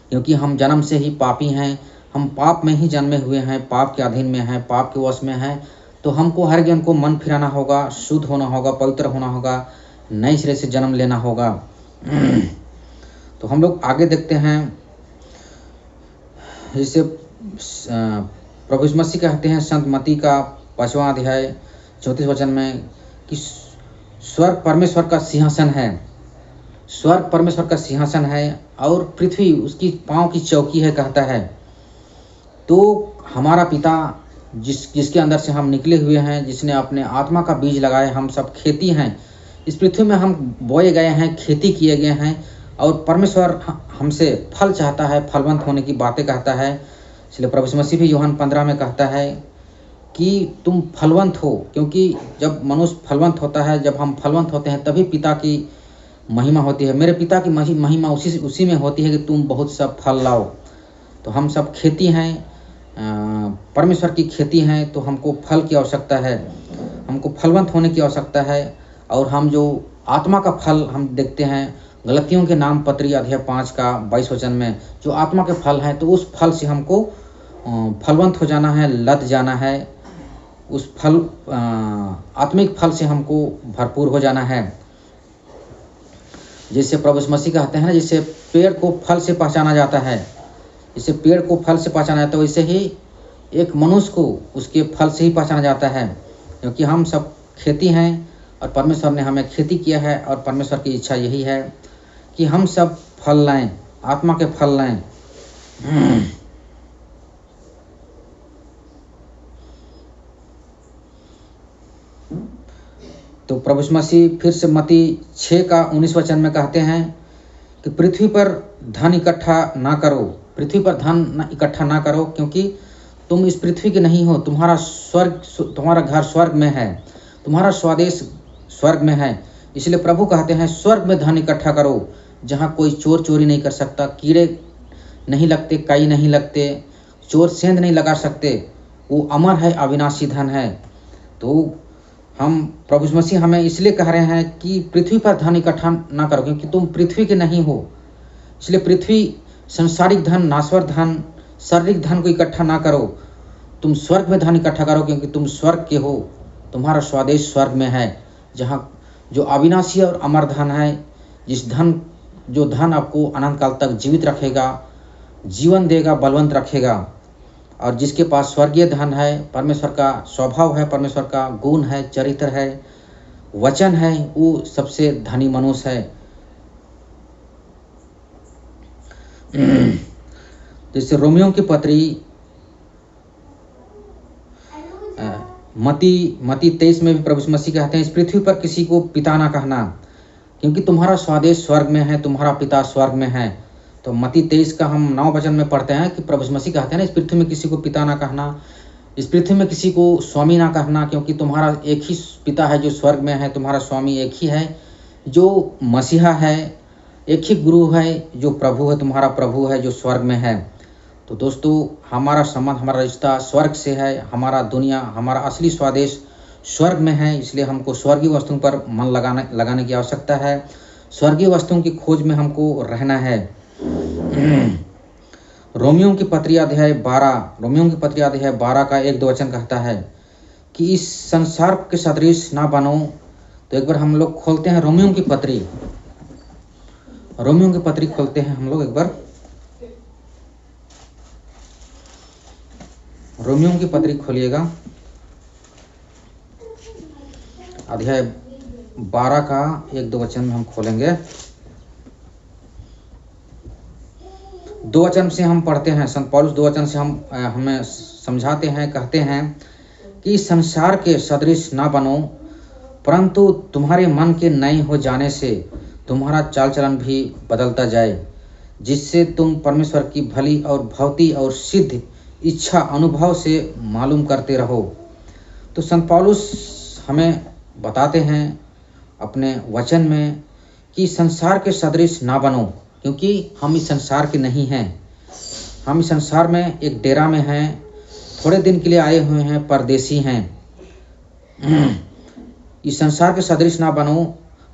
क्योंकि हम जन्म से ही पापी हैं, हम पाप में ही जन्मे हुए हैं, पाप के अधीन में हैं, पाप के वश में हैं। तो हमको हर जन को मन फिराना होगा, शुद्ध होना होगा, पवित्र होना होगा, नए सिरे से जन्म लेना होगा। तो हम लोग आगे देखते हैं, जिससे प्रभु यीशु मसीह कहते हैं संत मत्ती का 5वां अध्याय 34 में कि स्वर्ग परमेश्वर का सिंहासन है, स्वर्ग परमेश्वर का सिंहासन है और पृथ्वी उसकी पाँव की चौकी है, कहता है। तो हमारा पिता जिसके अंदर से हम निकले हुए हैं, जिसने अपने आत्मा का बीज लगाया, हम सब खेती हैं, इस पृथ्वी में हम बोए गए हैं, खेती किए गए हैं। और परमेश्वर हमसे फल चाहता है, फलवंत होने की बातें कहता है। इसलिए प्रभु यीशु मसीह भी यूहन्ना 15 में कहता है कि तुम फलवंत हो। क्योंकि जब मनुष्य फलवंत होता है, जब हम फलवंत होते हैं, तभी पिता की महिमा होती है। मेरे पिता की महिमा उसी में होती है कि तुम बहुत सब फल लाओ। तो हम सब खेती हैं, परमेश्वर की खेती हैं। तो हमको फल की आवश्यकता है, हमको फलवंत होने की आवश्यकता है। और हम जो आत्मा का फल हम देखते हैं गलतियों के नाम पत्री अध्याय 5:22 में, जो आत्मा के फल हैं, तो उस फल से हमको फलवंत हो जाना है, लद जाना है। उस फल आत्मिक फल से हमको भरपूर हो जाना है। जैसे प्रभु यीशु मसीह कहते हैं ना, जैसे पेड़ को फल से पहचाना जाता है, जैसे पेड़ को फल से पहचाना जाता है, वैसे ही एक मनुष्य को उसके फल से ही पहचाना जाता है, क्योंकि हम सब खेती हैं और परमेश्वर ने हमें खेती किया है और परमेश्वर की इच्छा यही है कि हम सब फल लाएं, आत्मा के फल लाएं। तो प्रभु यीशु मसीह फिर से मत्ती 6:19 वचन में कहते हैं कि पृथ्वी पर धन इकट्ठा ना करो, पृथ्वी पर धन इकट्ठा ना करो, क्योंकि तुम इस पृथ्वी के नहीं हो, तुम्हारा घर स्वर्ग में है, तुम्हारा स्वदेश स्वर्ग में है। इसलिए प्रभु कहते हैं स्वर्ग में धन इकट्ठा करो, जहाँ कोई चोर चोरी नहीं कर सकता, कीड़े नहीं लगते, काई नहीं लगते, चोर सेंध नहीं लगा सकते, वो अमर है, अविनाशी धन है। तो हम प्रभु यीशु मसीह हमें इसलिए कह रहे हैं कि पृथ्वी पर धन इकट्ठा ना करो, क्योंकि तुम पृथ्वी के नहीं हो। इसलिए पृथ्वी संसारिक धन, नाश्वर धन, शारीरिक धन को इकट्ठा ना करो, तुम स्वर्ग में धन इकट्ठा करो, क्योंकि तुम स्वर्ग के हो, तुम्हारा स्वदेश स्वर्ग में है, जहाँ जो अविनाशी और अमर धन है, जो धन आपको अनंत काल तक जीवित रखेगा, जीवन देगा, बलवंत रखेगा। और जिसके पास स्वर्गीय धन है, परमेश्वर का स्वभाव है, परमेश्वर का गुण है, चरित्र है, वचन है, वो सबसे धनी मनुष्य है। जैसे रोमियो की पत्री मत्ती 23 में भी प्रभु यीशु मसीह कहते हैं, इस पृथ्वी पर किसी को पिता ना कहना, क्योंकि तुम्हारा स्वदेश स्वर्ग में है, तुम्हारा पिता स्वर्ग में है। तो मत्ती 23 का हम 9 वचन में पढ़ते हैं कि प्रभु यीशु मसीह कहते हैं ना, इस पृथ्वी में किसी को पिता ना कहना, इस पृथ्वी में किसी को स्वामी ना कहना, क्योंकि तुम्हारा एक ही पिता है जो स्वर्ग में है, तुम्हारा स्वामी एक ही है जो मसीहा है, एक ही गुरु है जो प्रभु है, तुम्हारा प्रभु है जो स्वर्ग में है। तो दोस्तों, हमारा संबंध, हमारा रिश्ता स्वर्ग से है, हमारा दुनिया, हमारा असली स्वदेश स्वर्ग में है। इसलिए हमको स्वर्गीय वस्तुओं पर मन लगाने की आवश्यकता है, स्वर्गीय वस्तुओं की खोज में हमको रहना है। रोमियो की पत्री अध्याय 12 का 1-2 वचन कहता है कि इस संसार के सदृश ना बनो। तो एक बार हम लोग खोलते हैं रोमियो की पत्री खोलते हैं हम लोग एक बार। रोमियो की पत्री खोलिएगा, अध्याय 12 का 1-2 वचन में हम खोलेंगे। 2 वचन से हम पढ़ते हैं, संत पौलुस 2 वचन से हमें समझाते हैं, कहते हैं कि संसार के सदृश ना बनो, परंतु तुम्हारे मन के नए हो जाने से तुम्हारा चाल चलन भी बदलता जाए, जिससे तुम परमेश्वर की भली और भौती और सिद्ध इच्छा अनुभव से मालूम करते रहो। तो संत पौलुस हमें बताते हैं अपने वचन में कि संसार के सदृश ना बनो, क्योंकि हम इस संसार के नहीं हैं। हम इस संसार में एक डेरा में हैं, थोड़े दिन के लिए आए हुए हैं, परदेसी हैं। इस संसार के सदृश ना बनो,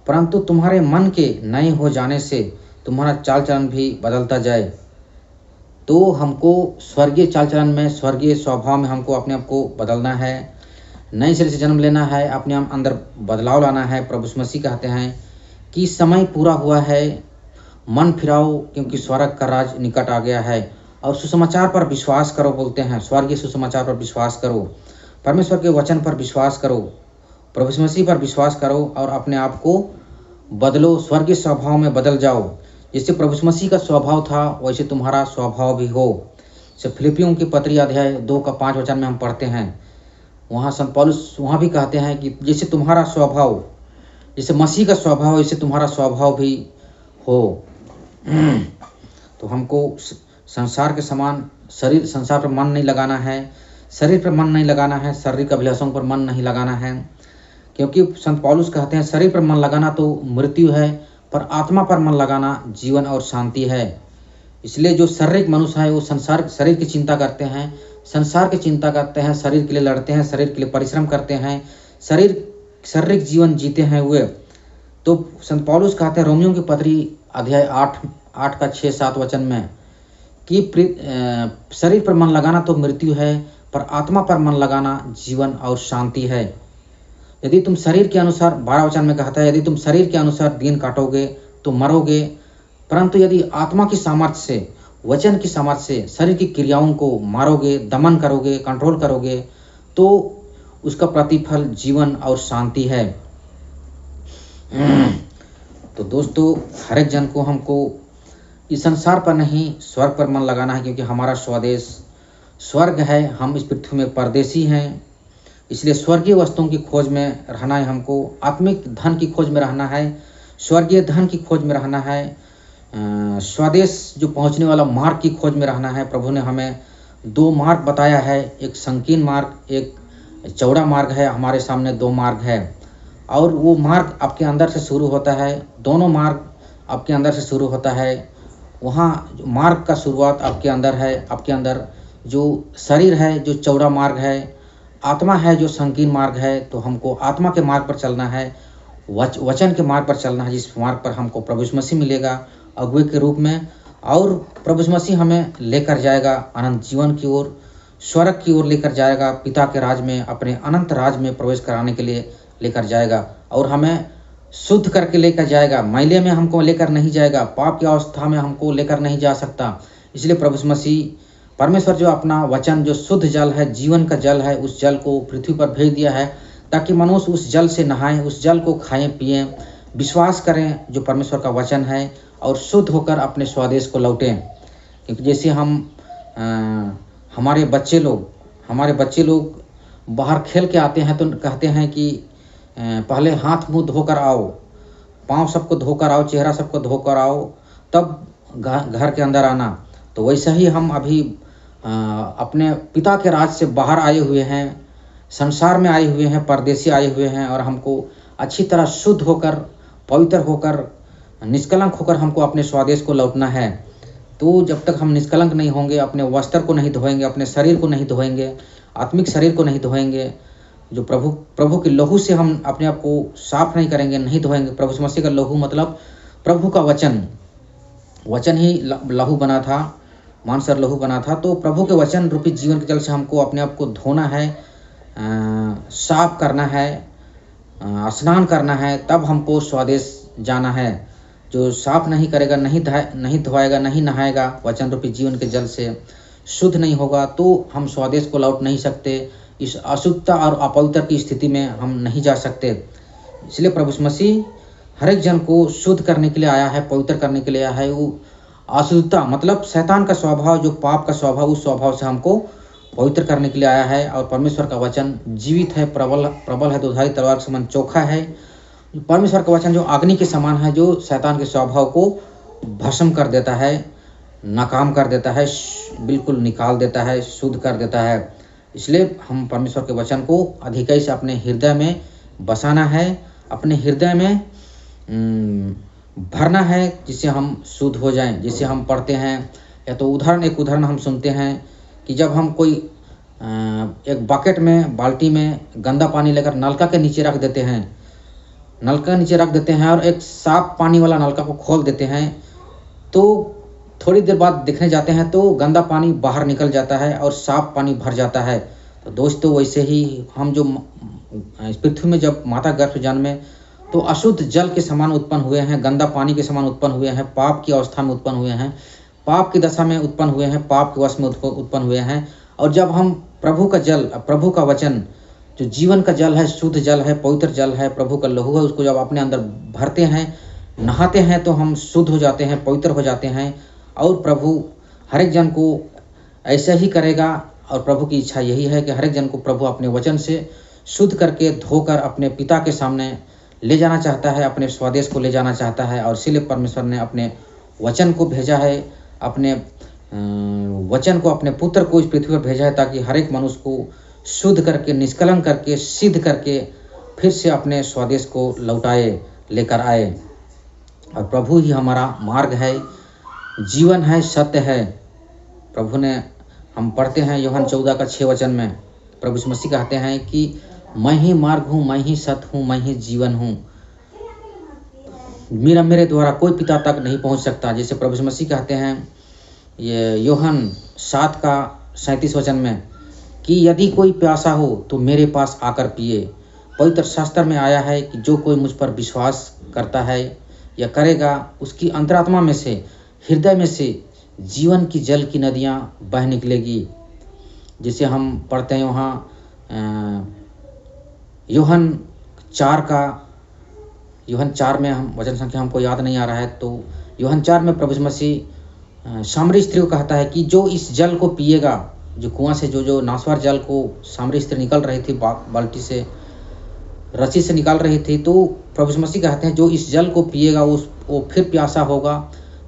परंतु तुम्हारे मन के नए हो जाने से तुम्हारा चाल चलन भी बदलता जाए। तो हमको स्वर्गीय चाल चलन में, स्वर्गीय स्वभाव में हमको अपने आप को बदलना है, नए सिरे से जन्म लेना है, अपने आप अंदर बदलाव लाना है। प्रभु यीशु मसीह कहते हैं कि समय पूरा हुआ है, मन फिराओ, क्योंकि स्वर्ग का राज निकट आ गया है, और सुसमाचार पर विश्वास करो बोलते हैं। स्वर्गीय सुसमाचार पर विश्वास करो, परमेश्वर के वचन पर विश्वास करो, प्रभु यीशु मसीह पर विश्वास करो और अपने आप को बदलो, स्वर्गीय स्वभाव में बदल जाओ। जैसे प्रभु यीशु मसीह का स्वभाव था वैसे तुम्हारा स्वभाव भी हो। जैसे फिलिपियों की पत्री अध्याय 2 का 5 वचन में हम पढ़ते हैं, वहाँ संत पौलुस वहाँ भी कहते हैं कि जैसे तुम्हारा स्वभाव, जैसे मसीह का स्वभाव वैसे तुम्हारा स्वभाव भी हो। तो हमको संसार के समान संसार पर मन नहीं लगाना है, शरीर पर मन नहीं लगाना है, शारीरिक अभिलाषों पर मन नहीं लगाना है, क्योंकि संत पौलुस कहते हैं शरीर पर मन लगाना तो मृत्यु है, पर आत्मा पर मन लगाना जीवन और शांति है। इसलिए जो शारीरिक मनुष्य है वो शरीर की चिंता करते हैं, संसार की चिंता करते हैं, शरीर के लिए लड़ते हैं, शरीर के लिए परिश्रम करते हैं, शारीरिक जीवन जीते हैं हुए। तो संत पौलुस कहते हैं रोमियो की पत्री अध्याय 8 का 6-7 वचन में कि शरीर पर मन लगाना तो मृत्यु है, पर आत्मा पर मन लगाना जीवन और शांति है। यदि तुम शरीर के अनुसार, 12 वचन में कहता है, यदि तुम शरीर के अनुसार दिन काटोगे तो मरोगे, परंतु यदि आत्मा की सामर्थ्य से वचन की समझ से शरीर की क्रियाओं को मारोगे, दमन करोगे, कंट्रोल करोगे, तो उसका प्रतिफल जीवन और शांति है। तो दोस्तों, हर एक जन को हमको इस संसार पर नहीं स्वर्ग पर मन लगाना है, क्योंकि हमारा स्वदेश स्वर्ग है। हम इस पृथ्वी में परदेसी हैं, इसलिए स्वर्गीय वस्तुओं की खोज में रहना है हमको, आत्मिक धन की खोज में रहना है, स्वर्गीय धन की खोज में रहना है, स्वदेश जो पहुंचने वाला मार्ग की खोज में रहना है। प्रभु ने हमें 2 मार्ग बताया है, एक संकीर्ण मार्ग, एक चौड़ा मार्ग है। हमारे सामने 2 मार्ग है और वो मार्ग आपके अंदर से शुरू होता है। दोनों मार्ग आपके अंदर से शुरू होता है। वहाँ मार्ग का शुरुआत आपके अंदर है। आपके अंदर जो शरीर है जो चौड़ा मार्ग है, आत्मा है जो संकीर्ण मार्ग है। तो हमको आत्मा के मार्ग पर चलना है, वचन के मार्ग पर चलना है, जिस मार्ग पर हमको प्रभु यीशु मसीह मिलेगा अगुवे के रूप में, और प्रभु यीशु मसीह हमें लेकर जाएगा अनंत जीवन की ओर, स्वर्ग की ओर लेकर जाएगा, पिता के राज में, अपने अनंत राज में प्रवेश कराने के लिए लेकर जाएगा, और हमें शुद्ध करके लेकर जाएगा। मैले में हमको लेकर नहीं जाएगा, पाप की अवस्था में हमको लेकर नहीं जा सकता। इसलिए प्रभु यीशु मसीह परमेश्वर जो अपना वचन, जो शुद्ध जल है, जीवन का जल है, उस जल को पृथ्वी पर भेज दिया है, ताकि मनुष्य उस जल से नहाएं, उस जल को खाएं पिएं, विश्वास करें जो परमेश्वर का वचन है, और शुद्ध होकर अपने स्वदेश को लौटें। क्योंकि जैसे हमारे बच्चे लोग बाहर खेल के आते हैं तो कहते हैं कि पहले हाथ मुंह धोकर आओ, पाँव सबको धोकर आओ, चेहरा सबको धोकर आओ, तब घर के अंदर आना। तो वैसा ही हम अभी अपने पिता के राज से बाहर आए हुए हैं, संसार में आए हुए हैं, परदेसी आए हुए हैं, और हमको अच्छी तरह शुद्ध होकर, पवित्र होकर, निष्कलंक होकर हमको अपने स्वदेश को लौटना है। तो जब तक हम निष्कलंक नहीं होंगे, अपने वस्त्र को नहीं धोएंगे, अपने शरीर को नहीं धोएंगे, आत्मिक शरीर को नहीं धोएंगे, जो प्रभु के लहू से हम अपने आप को साफ नहीं करेंगे, नहीं धोएंगे। प्रभु यीशु मसीह का लहू मतलब प्रभु का वचन ही लहू बना था, मानसर लहू बना था। तो प्रभु के वचन रूपी जीवन के जल से हमको अपने आप को धोना है, साफ करना है, स्नान करना है, तब हमको स्वदेश जाना है। जो साफ नहीं करेगा, नहीं धोएगा, नहीं नहाएगा वचन रूपी जीवन के जल से, शुद्ध नहीं होगा, तो हम स्वदेश को लौट नहीं सकते। इस अशुद्धता और अपवित्र की स्थिति में हम नहीं जा सकते। इसलिए प्रभु यीशु मसीह हर एक जन को शुद्ध करने के लिए आया है, पवित्र करने के लिए आया है। वो अशुद्धता मतलब शैतान का स्वभाव, जो पाप का स्वभाव, उस स्वभाव से हमको पवित्र करने के लिए आया है। और परमेश्वर का वचन जीवित है, प्रबल है, दोधारी तलवार के समान चोखा है। परमेश्वर का वचन जो अग्नि के समान है, जो शैतान के स्वभाव को भस्म कर देता है, नाकाम कर देता है, बिल्कुल निकाल देता है, शुद्ध कर देता है। इसलिए हम परमेश्वर के वचन को अधिकाई से अपने हृदय में बसाना है, अपने हृदय में भरना है, जिससे हम शुद्ध हो जाएं। जिसे हम पढ़ते हैं, या तो एक उदाहरण हम सुनते हैं कि जब हम कोई एक बकेट में, बाल्टी में गंदा पानी लेकर नलका के नीचे रख देते हैं और एक साफ पानी वाला नलका को खोल देते हैं, तो थोड़ी देर बाद देखने जाते हैं तो गंदा पानी बाहर निकल जाता है और साफ पानी भर जाता है। तो दोस्तों, वैसे ही हम जो इस पृथ्वी में जब माता गर्भ से जन्मे, तो अशुद्ध जल के समान उत्पन्न हुए हैं, गंदा पानी के समान उत्पन्न हुए हैं, पाप की अवस्था में उत्पन्न हुए हैं, पाप की दशा में उत्पन्न हुए हैं, पाप के वश में उत्पन्न हुए हैं। और जब हम प्रभु का वचन, जो जीवन का जल है, शुद्ध जल है, पवित्र जल है, प्रभु का लहू है, उसको जब अपने अंदर भरते हैं, नहाते हैं, तो हम शुद्ध हो जाते हैं, पवित्र हो जाते हैं। और प्रभु हर एक जन को ऐसा ही करेगा। और प्रभु की इच्छा यही है कि हर एक जन को प्रभु अपने वचन से शुद्ध करके, धोकर अपने पिता के सामने ले जाना चाहता है, अपने स्वदेश को ले जाना चाहता है। और इसीलिए परमेश्वर ने अपने वचन को भेजा है, अपने वचन को, अपने पुत्र को इस पृथ्वी पर भेजा है, ताकि हर एक मनुष्य को शुद्ध करके, निष्कलंक करके, सिद्ध करके फिर से अपने स्वदेश को लौटाए, लेकर आए। और प्रभु ही हमारा मार्ग है, जीवन है, सत्य है। प्रभु ने, हम पढ़ते हैं यूहन्ना 14:6 में, प्रभु यीशु मसीह कहते हैं कि मैं ही मार्ग हूँ, मैं ही सत्य हूँ, मैं ही जीवन हूँ, मेरे द्वारा कोई पिता तक नहीं पहुँच सकता। जैसे प्रभु यीशु मसीह कहते हैं ये यूहन्ना 7:37 में कि यदि कोई प्यासा हो तो मेरे पास आकर पिए। पवित्र शास्त्र में आया है कि जो कोई मुझ पर विश्वास करता है या करेगा, उसकी अंतरात्मा में से, हृदय में से जीवन की जल की नदियाँ बह निकलेगी। जिसे हम पढ़ते हैं वहाँ यूहन 4 में हम वचन संख्या हमको याद नहीं आ रहा है, तो यूहन 4 में प्रभु यीशु मसीह सामरी स्त्री को कहता है कि जो इस जल को पिएगा, जो कुआं से जो नासवार जल को सामरी स्त्री निकल रही थी, बाल्टी से रस्सी से निकाल रही थी, तो प्रभु यीशु मसीह कहते हैं जो इस जल को पिएगा वो फिर प्यासा होगा,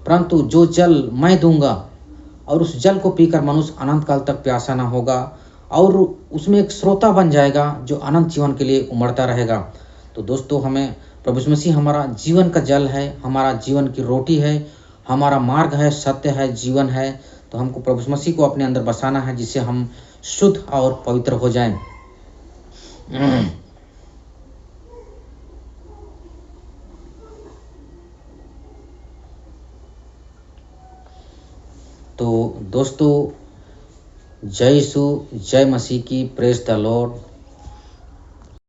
परंतु जो जल मैं दूंगा और उस जल को पीकर मनुष्य अनंत काल तक प्यासा ना होगा और उसमें एक श्रोता बन जाएगा जो अनंत जीवन के लिए उमड़ता रहेगा। तो दोस्तों, हमें प्रभु यीशु मसीह हमारा जीवन का जल है, हमारा जीवन की रोटी है, हमारा मार्ग है, सत्य है, जीवन है। तो हमको प्रभु यीशु मसीह को अपने अंदर बसाना है, जिससे हम शुद्ध और पवित्र हो जाएं। तो दोस्तों, जय यीशु, जय मसीह की, प्रेज द लॉर्ड।